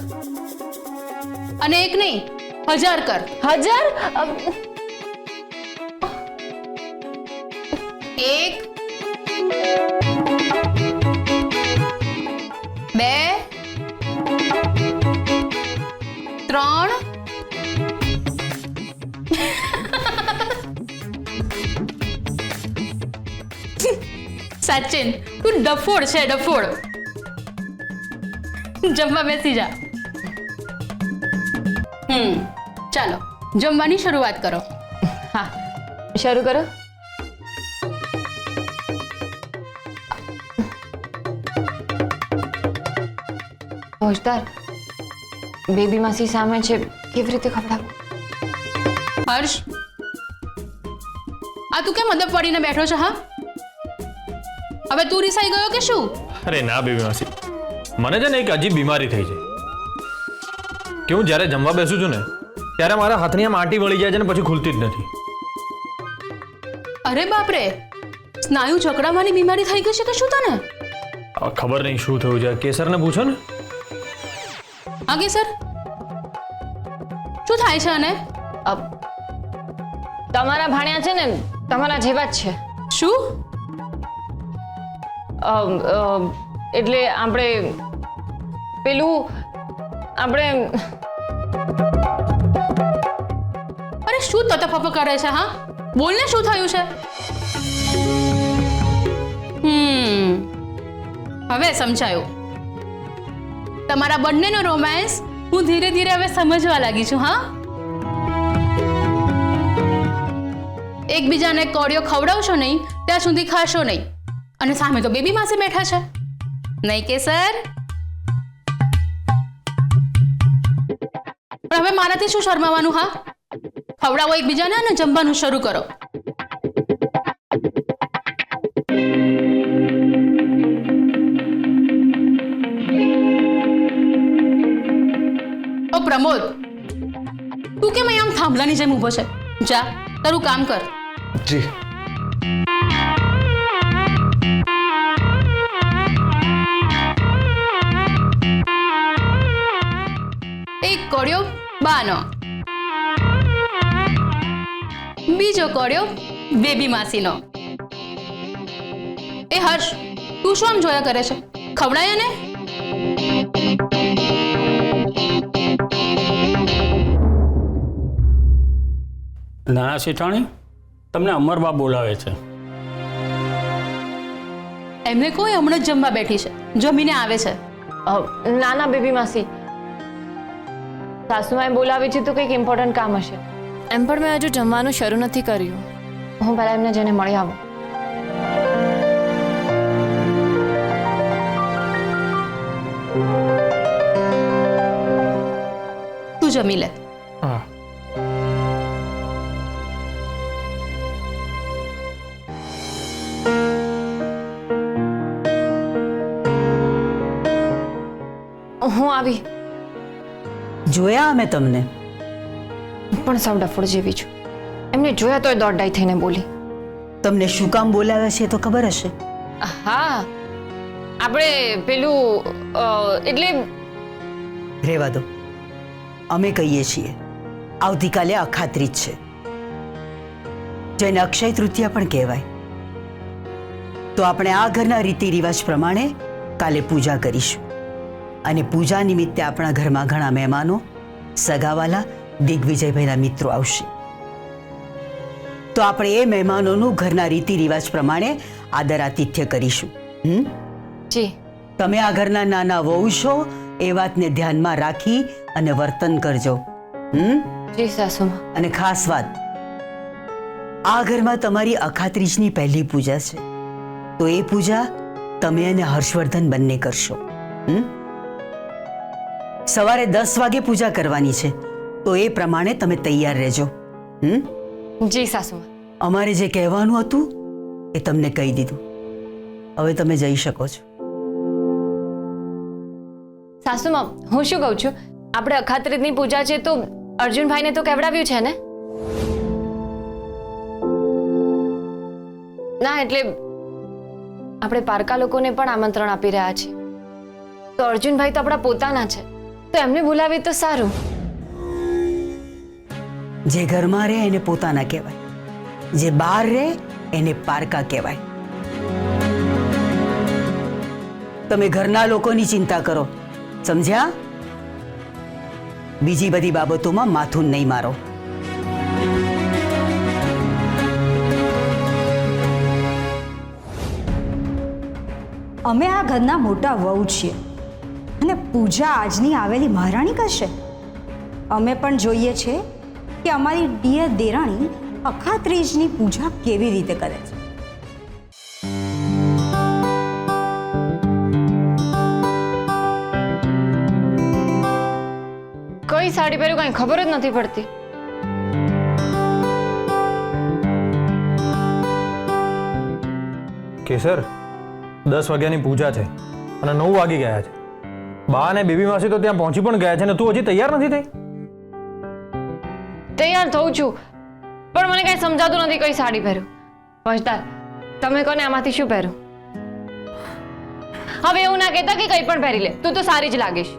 અને એક નહીં 1000 કર. 1000? 1 2 3 સચિન, તું ડફોડ છે, ડફોડ. જમવા બેસી જા. ચાલો જમવાની શરૂઆત કરો. હા, શરૂ કરો. ફોજદાર, બેબી માસી સામે છે, કેવી રીતે ખવડાવું? હર્ષ, આ તું કેમ અદબ પડીને બેઠો છે? હા, હવે તું રિસાઈ ગયો કે શું? અરે ના બેબી માસી, મને છે ને એક અજીબ બીમારી થઈ છે કે હું જ્યારે જમવા બેસું છું ને ત્યારે મારા હાથની આમ આંટી વળી જાય છે ને પછી ખુલતી જ નથી. અરે બાપરે, સ્નાયુ જકડાવાની બીમારી થઈ ગઈ છે કે શું તને? ખબર નહીં શું થયું છે, કેસરને પૂછો ને. હા કેસર, શું થાય છે? અને તમારા ભાણ્યા છે ને તમારા જેવા જ છે. શું? એટલે આપણે પેલું આપણે અરે શું તતફપ કરે છે? હા બોલ ને, શું થયું છે? હવે સમજાયું. તમારા બંનેનો રોમાન્સ હું ધીરે ધીરે હવે સમજવા લાગી છું. હા, એકબીજાને કોળિયો ખવડાવશો નહીં ત્યાં સુધી ખાશો નહીં, અને સામે તો બેબી માસી બેઠા છે. નહીં કેસર? પણ હવે મારાથી શું શરમાવાનું? હા, ખવડાવો એકબીજાને અને જમવાનું શરૂ કરો. ઓ પ્રમોદ, તું કેમ આમ થાંભલાની જેમ ઊભો છે? જા તારું કામ કર. જી. એક કોળિયો બાનો, બીજો કોળિયો બેબી માસીનો. એ હર્ષ, તું શું આમ જોયા કરે છે? ખવડાય ને. નાના શેઠાણી, તમને અમરબા બોલાવે છે. એમને કોઈ હમણાં જ જમવા બેઠી છે, જમીને આવે છે. નાના બેબી માસી, સાસુમાએ બોલાવી છે તો કંઈક ઇમ્પોર્ટન્ટ કામ હશે. એમ પણ મેં હજુ જમવાનું શરૂ નથી કર્યું. હું પહેલા એમને જઈને મળી આવું. તું જમી લે. હા. હું આવી. જોયા અમે તમને. પણ સાવ ડફોડ જેવી છું. એમને જોયા તોય દોડાઈ થઈને બોલી. તમને શું કામ બોલાવ્યા છે તો ખબર હશે? હા, આપણે પેલું એટલે રહેવા દો, અમે કહીએ છીએ. આવતીકાલે અખાત્રીજ છે, જેને અક્ષય તૃતીયા પણ કહેવાય. તો આપણે આ ઘરના રીતિ રિવાજ પ્રમાણે કાલે પૂજા કરીશું. અને પૂજા નિમિત્તે આપણા ઘરમાં ઘણા મહેમાનો, સગાવાલા, દિગ્વિજયભાઈના મિત્રો આવશે. તો આપણે એ મહેમાનોનું ઘરના રીતિ રિવાજ પ્રમાણે આદર આતિથ્ય કરીશું. જી. તમે આ ઘરના નાના વહુ છો એ વાતને ધ્યાનમાં રાખી અને વર્તન કરજો. જી સાસુમા. અને ખાસ વાત, આ ઘરમાં તમારી અખાત્રીજની પહેલી પૂજા છે, તો એ પૂજા તમે અને હર્ષવર્ધન બંને કરશો. સવારે 10 વાગે પૂજા કરવાની છે, તો એ પ્રમાણે તમે તૈયાર રહેજો. જી સાસુમા. અમારે જે કહેવાનું હતું એ તમને કહી દીધું. હવે તમે જઈ શકો છો. સાસુમા, હું શું કહું છું, આપણે અખાત્રીજની પૂજા છે તો અર્જુનભાઈને તો કહેવડાવ્યું છે ને? ના, એટલે આપણે પારકા લોકોને પણ આમંત્રણ આપી રહ્યા છીએ, તો અર્જુનભાઈ તો આપણા પોતાના છે, તો એમને બોલાવીએ તો સારું. જે ઘરમાં રહે એને પોતાના કહેવાય, જે બહાર રહે એને પારકા કહેવાય. તમે ઘરના લોકોની ચિંતા કરો, સમજ્યા? બીજી બધી બાબતોમાં માથું નહીં મારો. અમે આ ઘરના મોટા વહુ છીએ અને પૂજા આજની આવેલી મહારાણી કરશે. અમે પણ જોઈએ છે કે અમારી ડિયર દેરાણી અખાત્રીજની પૂજા કેવી રીતે કરે છે. કઈ સાડી પહેર્યું કઈ ખબર જ નથી પડતી. કેસર, 10 વાગ્યાની પૂજા છે અને 9 વાગી ગયા છે. બા અને બેબી માસી તો ત્યાં પહોંચી પણ ગયા છે ને તું હજી તૈયાર નથી થઈ? તૈયાર થઉં છું, પણ મને કઈ સમજાતું નથી કઈ સાડી પહેરું. પંચદાર, તમે કોને આમાંથી શું પહેરું? હવે એવું ના કહેતા કે કઈ પણ પહેરી લે, તું તો સારી જ લાગીશ.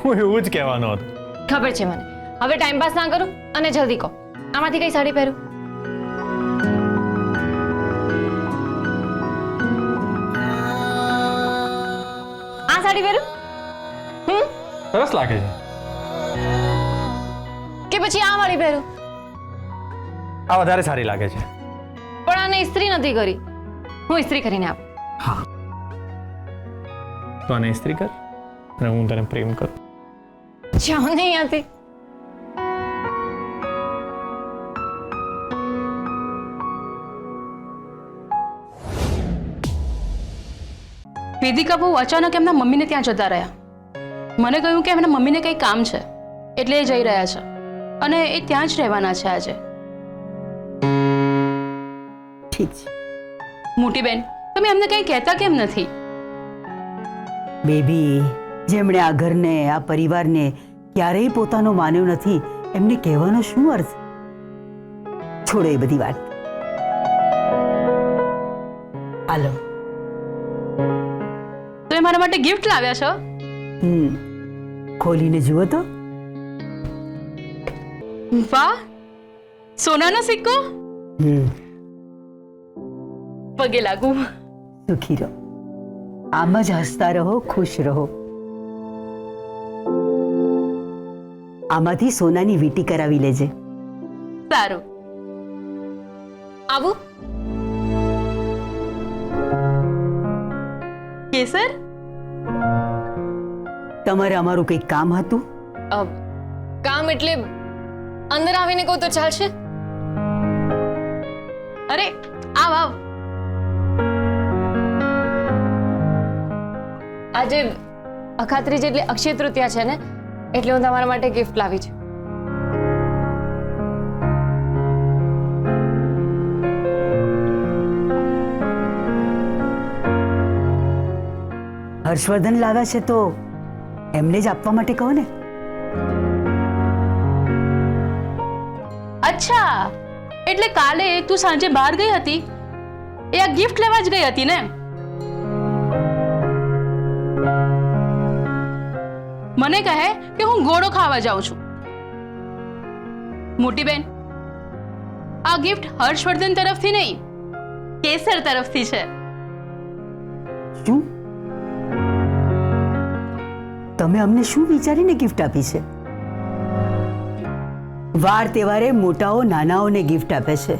હું એવું જ કહેવાનો હતો. ખબર છે મને. હવે ટાઈમ પાસ ના કરું અને જલ્દી કહો, આમાંથી કઈ સાડી પહેરું? આ સાડી પહેરું? સરસ લાગે છે. કે પછી આ વાળી પહેરું? આ વધારે સારી લાગે છે. પણ આને ઇસ્ત્રી નથી કરી, હું ઇસ્ત્રી કરીને આપું. હા, તો આને ઇસ્ત્રી કર અને હું તને પ્રેમ કરું. જાઓ ને અહીંયાથી. વેદિકા બહુ અચાનક એમના મમ્મીને ત્યાં જતા રહ્યા. મને કહ્યું કે એમના મમ્મીને કંઈ કામ છે એટલે એ જઈ રહ્યા છે અને એ ત્યાં જ રહેવાના છે આજે. ઠીક છે. મોટી બેન, તમે એમને કંઈ કહેતા કેમ નથી? બેબી, જેમણે આ ઘરને, આ પરિવારને ક્યારેય પોતાનો માન્યો નથી, એમને કહેવાનો શું અર્થ? છોડો એ બધી વાત. હાલો. તો એ મારા માટે ગિફ્ટ લાવ્યા છો? ખોલીને જુઓ તો. વાહ, સોનાનો સિક્કો. પગે લાગુ. સુખી રહો, આમ જ હસતા રહો, ખુશ રહો. આમાંથી સોનાની વીંટી કરાવી લેજે. સારું. આવું? કેસર, તમારે અમારું કંઈક કામ હતું? કામ એટલે અંદર આવીને કહું તો ચાલશે? અરે આવ આવ. આજે અખાત્રીજ એટલે અક્ષય તૃતીયા છે ને, એટલે હું તમારા માટે ગિફ્ટ લાવી છું. હર્ષવર્ધન લાવ્યા છે તો એમને જ આપવા માટે કહો ને. અચ્છા, એટલે કાલે તું સાંજે બહાર ગઈ હતી, એ આ ગિફ્ટ લેવા જ ગઈ હતી ને? મને કહે કે હું ગોળો ખાવા જાઉં છું, મોટી બેન, આ ગિફ્ટ હર્ષવર્ધન તરફથી નહીં, કેસર તરફથી છે. શું તમે અમને શું વિચારીને ગિફ્ટ આપી છે? વાર તહેવારે મોટાઓ નાનાઓને ગિફ્ટ આપે છે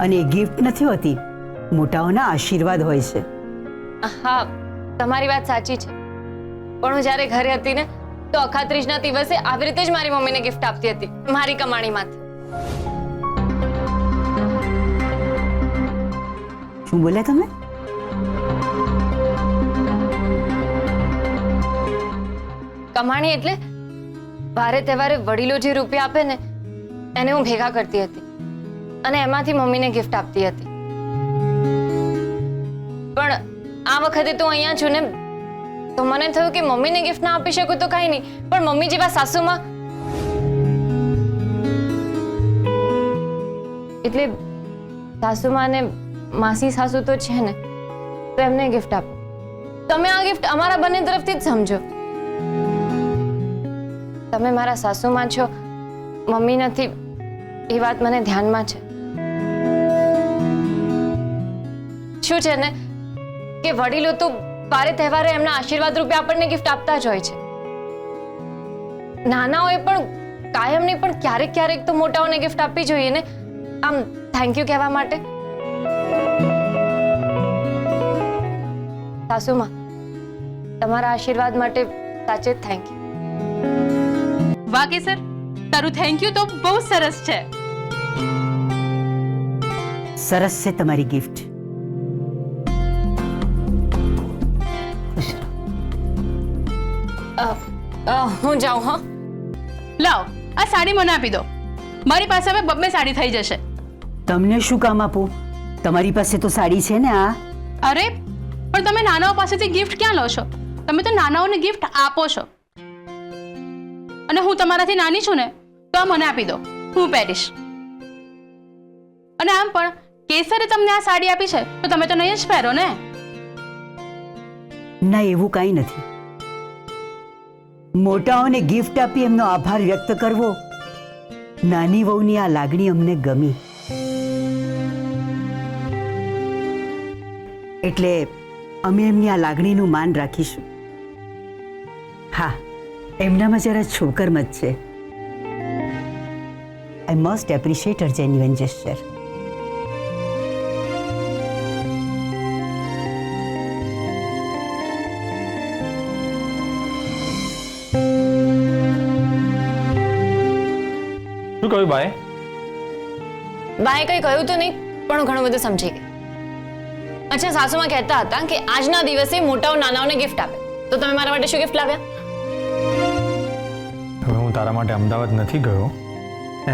અને એ ગિફ્ટ નથી હોતી, મોટાઓના આશીર્વાદ હોય છે. હા, તમારી વાત સાચી છે, પણ હું જ્યારે ઘરે હતી ને તો અખાત્રીજના દિવસે આવી રીતે જ મારી મમ્મીને ગિફ્ટ આપતી હતી, મારી કમાણીમાંથી. શું બોલ્યા તમે? કમાણી એટલે ભારે તહેવારે વડીલો જે રૂપિયા આપે ને એને હું ભેગા કરતી હતી અને એમાંથી મમ્મીને ગિફ્ટ આપતી હતી. પણ આ વખતે તો અહીંયા છું ને તો મને થયું કે મમ્મીને ગિફ્ટ ના આપી શકું તો કઈ નહીં, પણ મમ્મી જેવા સાસુમાં એટલે સાસુમાં ને માસી સાસુ તો છે ને, તો એમને ગિફ્ટ આપો. તમે આ ગિફ્ટ અમારા બંને તરફથી જ સમજો. તમે મારા સાસુમાં છો, મમ્મી નથી, એ વાત મને ધ્યાનમાં છે. શું છે ને કે વડીલો તો વારે તહેવારે એમના આશીર્વાદ રૂપે આપણને ગિફ્ટ આપતા જ હોય છે. નાનાઓએ પણ કાયમ નહીં પણ ક્યારેક ક્યારેક તો મોટાઓને ગિફ્ટ આપવી જોઈએ ને, આમ થેન્ક યુ કહેવા માટે. સાસુમાં, તમારા આશીર્વાદ માટે સાચે જ થેન્ક યુ. વાહ કેસર, તારું થેન્ક યુ તો બહુ સરસ છે. સરસ છે તમારી ગિફ્ટ. હું જાઉં. હા, લાવ, આ સાડી મને આપી દો. મારી પાસે હવે બબ્બે સાડી થઈ જશે. તમને શું કામ આપું? તમારી પાસે તો સાડી છે ને. આ અરે પણ તમે નાનાઓ પાસેથી ગિફ્ટ ક્યાં લો છો? તમે તો નાનાઓને ગિફ્ટ આપો છો. અને હું તમારાથી નાની છું ને તો આ મને આપી દો, હું પહેરીશ. અને આમ પણ કેસરે તમને આ સાડી આપી છે તો તમે તો નહીં જ પહેરો ને. ના, એવું કાંઈ નથી. મોટાઓને ગિફ્ટ આપી એમનો આભાર વ્યક્ત કરવો, નાની વહુની આ લાગણી અમને ગમી, એટલે અમે એમની આ લાગણીનું માન રાખીશું. હા, એમનામાં જરા છોકરમત છે. I must appreciate Har genuine gesture. શું કહ્યું બાએ? બાએ કંઈ કહ્યું તો નહીં, પણ હું ઘણું બધું સમજી ગઈ. અચ્છા, સાસુમાં કહેતા હતા કે આજના દિવસે મોટાઓ નાનાઓને ગિફ્ટ આપે, તો તમે મારા માટે શું ગિફ્ટ લાવ્યા? હવે હું તારા માટે અમદાવાદ નથી ગયો,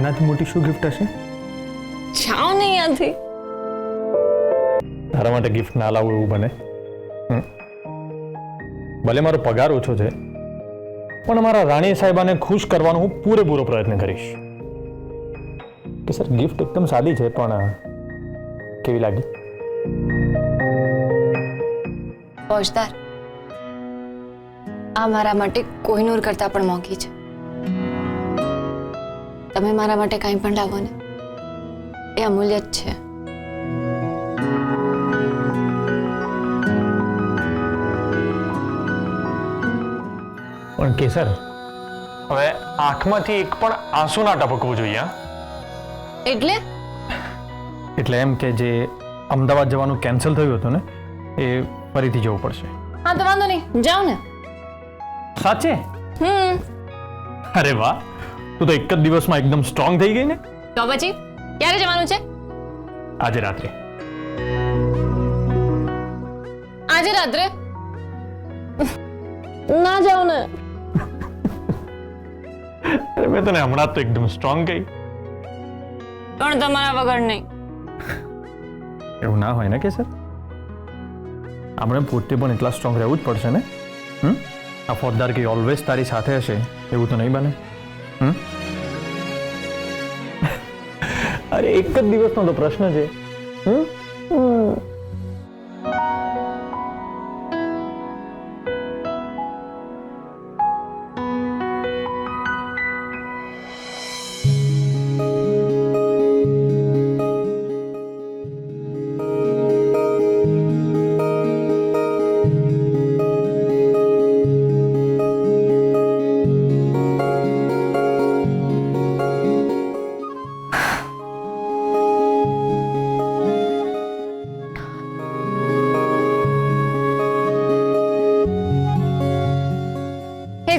એનાથી મોટી શું ગિફ્ટ હશે? જાઓ ને અહીંયાથી. તારા માટે ગિફ્ટ ના લાવું એવું બને? ભલે મારો પગાર ઓછો છે, પણ મારા રાણી સાહેબાને ખુશ કરવાનો હું પૂરેપૂરો પ્રયત્ન કરીશ. કે સર, ગિફ્ટ એકદમ સાદી છે, પણ કેવી લાગી? ફોજદાર, આ મારા માટે કોહિનૂર કરતા પણ મોંઘી છે. તમે મારા માટે કંઈ પણ લાવો ને એ અમૂલ્ય જ છે. પણ કેસર, હવે આંખમાંથી એક પણ આંસુ ના ટપકવું જોઈએ. એટલે એટલે એમ કે જે અમદાવાદ જવાનું કેન્સલ થયું હતું ને એ ફરીથી જવું પડશે. હા તો વાંધો નહીં, જાઓ ને. સાચે? અરે વાહ, તું તો એક જ દિવસમાં એકદમ સ્ટ્રોંગ થઈ ગઈ ને. તો પછી ક્યારે જવાનું છે? આજે રાત્રે. આજે રાત્રે? ના જાઓ ને. અરે મેં તને હમણાં તો એકદમ સ્ટ્રોંગ કહી. પણ તમારા વગર નહીં. એવું ના હોય ને કે સર, આપણે પોતે પણ એટલા સ્ટ્રોંગ રહેવું જ પડશે ને. આ ફોજદાર કે ઓલવેઝ તારી સાથે હશે એવું તો નહીં બને. અરે એક જ દિવસનો તો પ્રશ્ન છે.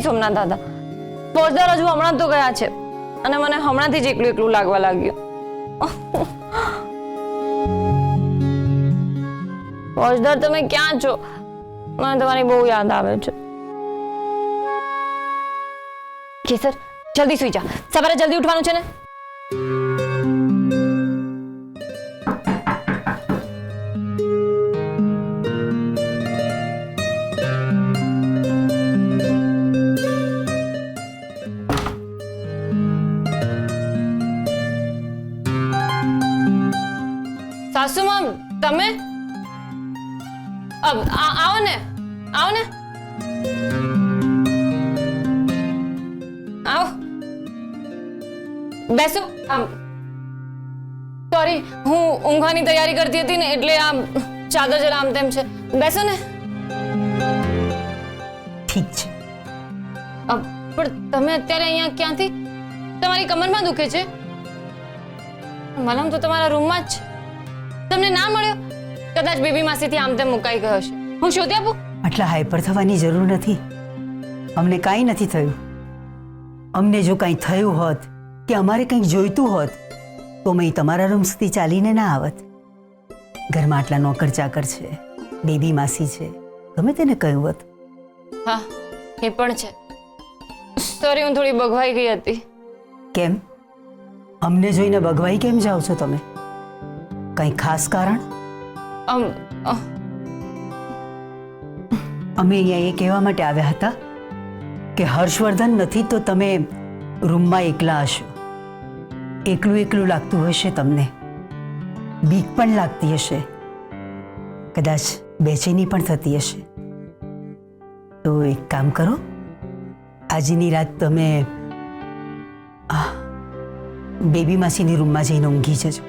સોમનાથ દાદા. ફોજદાર હજુ હમણાં તો ગયા છે અને મને હમણાંથી જ એકલું એકલું લાગવા લાગ્યું. ફોજદાર, તમે ક્યાં છો? મને તમારી બહુ યાદ આવે છે. કેસર, જલ્દી સુઈ જા. સવારે જલ્દી ઉઠવાનું છે ને. સાસુમાં તમે આવો ને, આવો ને, આવો, બેસો. સોરી, હું ઊંઘવાની તૈયારી કરતી હતી ને એટલે આમ ચાદર જરા આમ તેમ છે. બેસો ને. ઠીક છે. પણ તમે અત્યારે અહીંયા ક્યાંથી? તમારી કમરમાં દુખે છે? મલમ તો તમારા રૂમમાં જ છે. તમને ના મળ્યો? કદાચ બેબી માસીથી આમ તેમ મુકાઈ ગયો હશે. હું શોધી આપું? આટલા હાઈપર થવાની જરૂર નથી. અમને કાંઈ નથી થયું. અમને જો કાંઈ થયું હોત કે અમારે કંઈક જોઈતું હોત તો મેં તમારા રૂમ સુધી ચાલીને ના આવત. ઘરમાં આટલા નોકર ચાકર છે, બેબી માસી છે, ગમે તેને કહ્યું હોત. હા, એ પણ છે. સોરી, હું થોડી બગવાઈ ગઈ હતી. કેમ? અમને જોઈને બગવાઈ કેમ જાઓ છો તમે? કંઈ ખાસ કારણ? અમે અહીંયા એ કહેવા માટે આવ્યા હતા કે હર્ષવર્ધન નથી તો તમે રૂમમાં એકલા હશો. એકલું એકલું લાગતું હશે તમને, બીક પણ લાગતી હશે, કદાચ બેચેની પણ થતી હશે. તો એક કામ કરો, આજની રાત તમે બેબી માસીની રૂમમાં જઈને ઊંઘી જજો.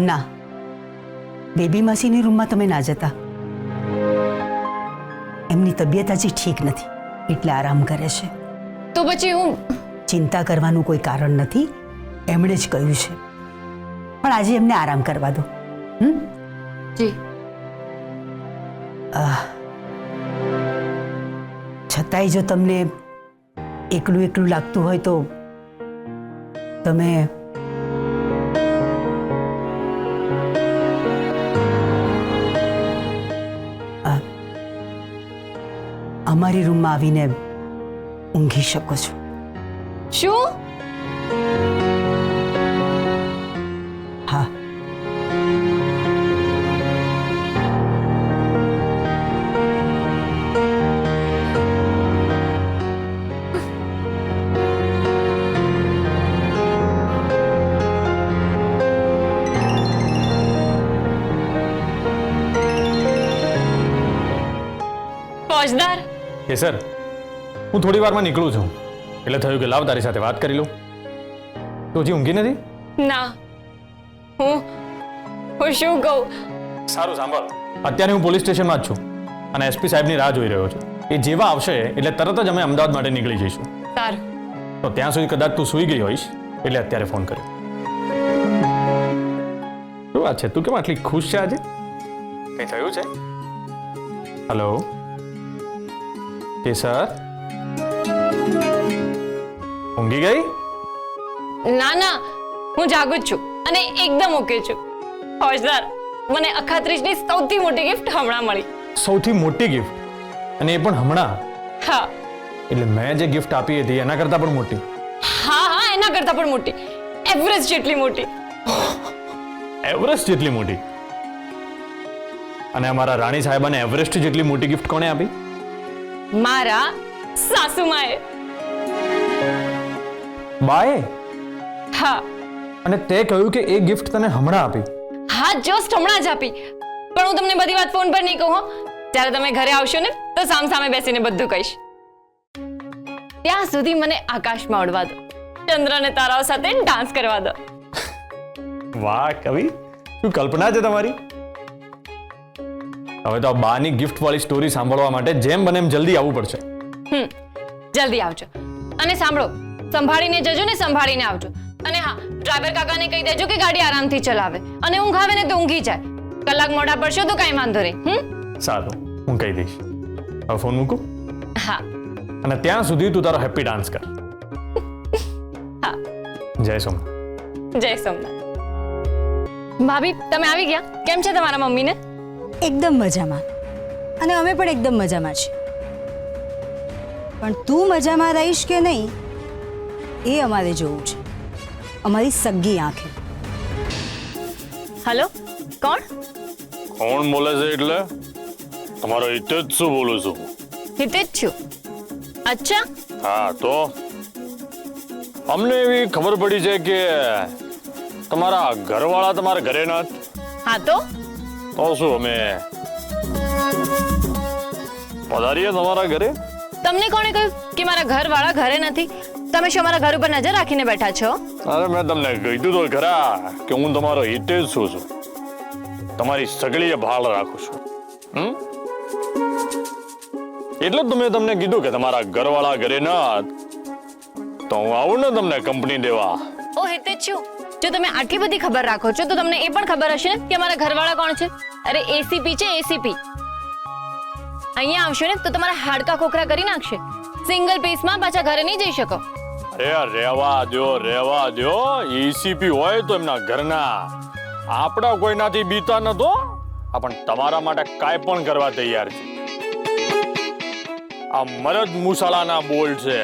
ના, બેબી માસીની રૂમમાં તમે ના જતા. એમની તબિયત હજી ઠીક નથી એટલે આરામ કરે છે. તો પછી હું? ચિંતા કરવાનું કોઈ કારણ નથી, એમણે જ કહ્યું છે. પણ આજે એમને આરામ કરવા દો. જી. છતાંય જો તમને એકલું એકલું લાગતું હોય તો તમે અમારી રૂમમાં આવીને ઊંઘી શકો છો. શું? હા. ફોજદાર. કે સર, હું થોડી વારમાં નીકળું છું એટલે થયું કે લાવ તારી સાથે વાત કરી લઉં. તો હજી ઊંઘી નથી? ના, હું શું કહું? સારું સાંભળ, અત્યારે હું પોલીસ સ્ટેશનમાં જ છું અને એસપી સાહેબની રાહ જોઈ રહ્યો છું. એ જેવા આવશે એટલે તરત જ અમે અમદાવાદ માટે નીકળી જઈશું. સારું. તો ત્યાં સુધી કદાચ તું સૂઈ ગઈ હોઈશ એટલે અત્યારે ફોન કર્યો. શું વાત છે, તું કેમ આટલી ખુશ છે આજે? કંઈ થયું છે? હલો કેસર, ઊંઘી ગઈ? ના ના, હું જાગું જ છું અને એકદમ ઓકે છું. ફોજદાર, મને અખાત્રીજની સૌથી મોટી ગિફ્ટ હમણાં મળી. સૌથી મોટી ગિફ્ટ? અને એ પણ હમણાં? હા. એટલે મેં જે ગિફ્ટ આપી હતી એના કરતા પણ મોટી? હા હા, એના કરતા પણ મોટી. એવરેસ્ટ જેટલી મોટી. એવરેસ્ટ જેટલી મોટી? અને અમારા રાણી સાહેબાને એવરેસ્ટ જેટલી મોટી ગિફ્ટ કોણે આપી? મારા સાસુમાએ. બાએ? હા. અને તે કહ્યું કે એ ગિફ્ટ તને હમણાં આપી? હા, જસ્ટ હમણાં જ આપી. પણ હું તમને બધી વાત ફોન પર નહીં કહું હો. જ્યારે તમે ઘરે આવશો ને તો સામે બેસીને બધું કહીશ. ત્યાં સુધી મને આકાશમાં ઉડવા દો, ચંદ્ર અને તારાઓ સાથે ડાન્સ કરવા દો. વાહ કવિ, શું કલ્પના છે તમારી. હવે તો આ બાની ગિફ્ટ વાળી સ્ટોરી સાંભળવા માટે જેમ બને એમ જલ્દી આવવું પડશે. જલ્દી આવજો. અને સાંભળો, સંભાળીને જજો ને સંભાળીને આવજો. અને હા, ડ્રાઈવર કાકાને કહી દેજો કે ગાડી આરામથી ચલાવે અને ઊંઘ આવે ને તો ઊંઘી જાય. કલાક મોડા પડશો તો કાંઈ વાંધો નહીં. સારું, હું કહી દઈશ. હવે ફોન મૂકું હા. અને ત્યાં સુધી તું તારો હેપી ડાન્સ કર. હા. જય સોમનાથ. જય સોમનાથ. ભાભી તમે આવી ગયા? કેમ છે તમારા મમ્મીને? એકદમ મજામાં, અને અમે પણ એકદમ મજામાં છીએ. પણ તું મજામાં રહીશ કે નહીં એ અમારે જોવું છે, અમારી સગ્ગી આંખે. હલો, કોણ? કોણ બોલે છે એટલે? તમારો હિતેજ શું બોલું છું? હિતેજ છું. અચ્છા. હા, તો અમને એવી ખબર પડી છે કે તમારા ઘરવાળા તમારા ઘરે નથી. હા તો શું અમે પધારીએ તમારા ઘરે? તમને કોણે કહ્યું કે મારા ઘરવાળા ઘરે નથી? તમે શું મારા ઘર ઉપર નજર રાખીને બેઠા છો? અરે મેં તમને કીધું તો ખરા કે હું તમારો હિતેજ છું. તમારી સગડીએ ભાળ રાખું છું. એટલે જ મેં તમને કીધું કે તમારા ઘરવાળા ઘરે ન તો હું આવું ને તમને કંપની દેવા. ઓ હિતેજ છું, જો તમે આટલી બધી ખબર રાખો છો તો તમને એ પણ ખબર હશે ને કે મારા ઘરવાળા કોણ છે? અરે એસીપી છે, એસીપી. અહીંયા આવશે ને તો તમારા હાડકા ખોખરા કરી નાખશે. સિંગલ પીસમાં પાછા ઘરે નહીં જઈ શકો. અરે રેવા દો. એસીપી હોય તો એમના ઘરના, આપણા કોઈનાથી બીતા નતો. પણ તમારા માટે કાંઈ પણ કરવા તૈયાર છે. આ મરદ મુસાળાના બોલ છે.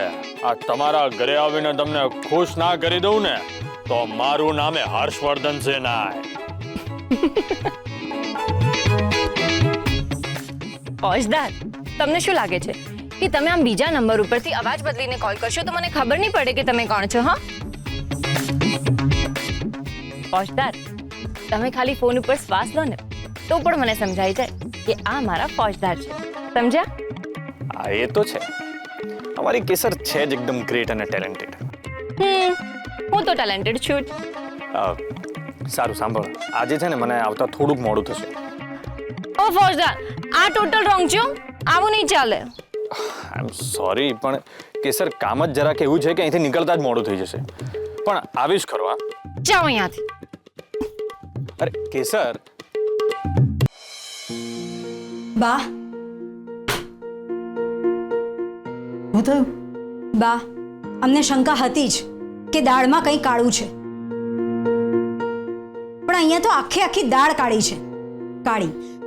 આ તમારા ઘરે આવીને તમને ખુશ ના કરી દઉં ને તો મારું નામે હર્ષવર્ધન છે ના. ફોજદાર, તમને શું લાગે છે કે તમે આમ બીજા નંબર ઉપરથી અવાજ બદલીને કોલ કરશો તો મને ખબર નહીં પડે કે તમે કોણ છો? હા ફોજદાર, તમે ખાલી ફોન ઉપર શ્વાસ લો ને તો પણ મને સમજાઈ જાય કે આ મારા ફોજદાર છે. સમજ્યા? હા, એ તો છે. અમારી કેસર છે જ એકદમ ગ્રેટ અને ટેલેન્ટેડ. હું તો ટેલેન્ટેડ છું જ. સારું સાંભળ, આજે છે ને મને આવતા થોડુંક મોડું થશે. ઓ ફોજદાર, આ ટોટલ રોંગ છો. આવું નહીં ચાલે. આઈ એમ સોરી, પણ કેસર કામ જ જરાક એવું છે કે અહીંથી નીકળતા જ મોડું થઈ જશે. પણ આવીશ ખરો. હા, જાઓ અહીંયાથી. અરે કેસર. બા, હું થયું? બા, અમને શંકા હતી જ કે દાળમાં કંઈ કાળું છે, પણ અહીંયા તો આખી દાળ કાળી છે.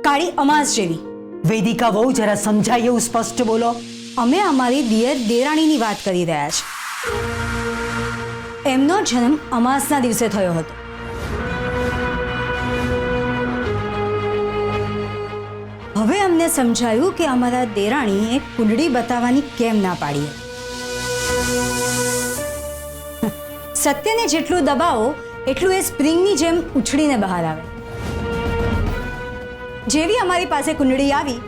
કાળી અમાસ જેવી. વેદિકા વહુ, જરા સમજાય એવું સ્પષ્ટ બોલો. અમે અમારી દિયર દેરાણીની વાત કરી રહ્યા છે. એમનો જન્મ અમાસના દિવસે થયો હતો. હવે અમને સમજાયું કે અમારા દેરાણીએ કુંડળી બતાવવાની કેમ ના પાડી. સત્યને જેટલું દબાવો એટલું એ સ્પ્રિંગની જેમ ઉછળીને બહાર આવે. જેવી અમારી પાસે કુંડળી આવી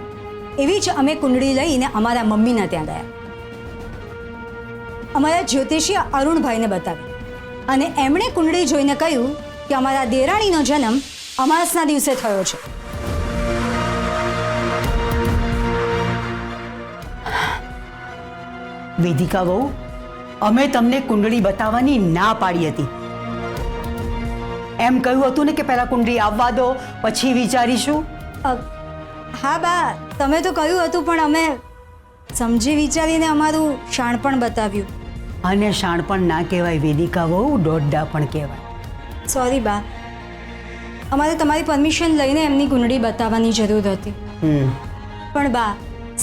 એવી જ અમે કુંડળી લઈને અમારા મમ્મીના ત્યાં ગયા. અમારા જ્યોતિષી અરુણભાઈને બતાવી અને એમણે કુંડળી જોઈને કહ્યું કે અમારા દેરાણીનો જન્મ અમાસના દિવસે થયો છે. વેદિકા વહુ, અમે તમને કુંડળી બતાવવાની ના પાડી હતી. એમ કહ્યું હતું ને કે પહેલા કુંડળી આવવા દો, પછી વિચારીશું. હા બા, તમે તો કહ્યું હતું, પણ અમે સમજી વિચારીને અમારું શાણપણ બતાવ્યું. અને શાણપણ ના કહેવાય વેદિકા વહુ, દોડડા પણ કહેવાય. સોરી બા, અમારે તમારી પરમિશન લઈને એમની કુંડળી બતાવવાની જરૂર હતી. પણ બા,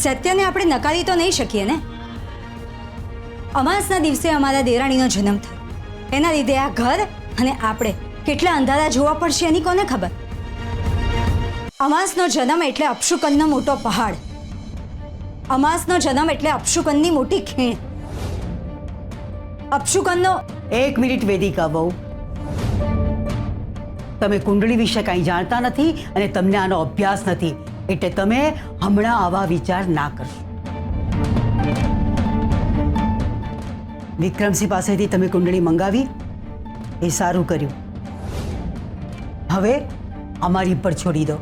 સત્યને આપણે નકારી તો નહીં શકીએ ને. અમાસના દિવસે અમારા દેરાણીનો જન્મ થયો, એના લીધે આ ઘર અને આપણે કેટલા અંધારા જોવા પડશે એની કોને ખબર. અમાસનો જન્મ એટલે અપશુકનનો મોટો પહાડ. અમાસનો જન્મ એટલે અપશુકનની મોટી ખીણ. અપશુકનનો. એક મિનિટ વેદિકા વહુ, તમે કુંડળી વિશે કાંઈ જાણતા નથી અને તમને આનો અભ્યાસ નથી, એટલે તમે હમણાં આવા વિચાર ના કરશો. વિક્રમસિંહ પાસેથી તમે કુંડળી મંગાવી, એ સારું કર્યું. હવે અમારી પર છોડી દો.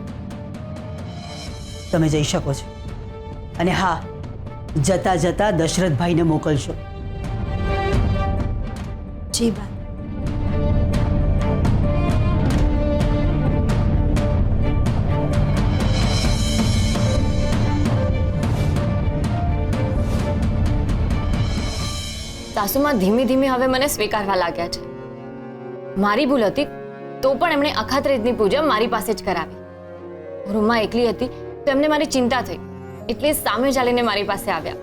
તમે જઈ શકો છો. અને હા, જતા જતા દશરથભાઈને મોકલશો. જી બા. સાસુમાં ધીમે ધીમે હવે મને સ્વીકારવા લાગ્યા છે. મારી ભૂલ હતી તો પણ એમણે અખાત્રીજની પૂજા મારી પાસે જ કરાવી. રૂમમાં એકલી હતી તો એમને મારી ચિંતા થઈ, એટલે સામે ચાલીને મારી પાસે આવ્યા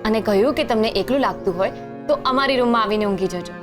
અને કહ્યું કે તમને એકલું લાગતું હોય તો અમારી રૂમમાં આવીને ઊંઘી જજો.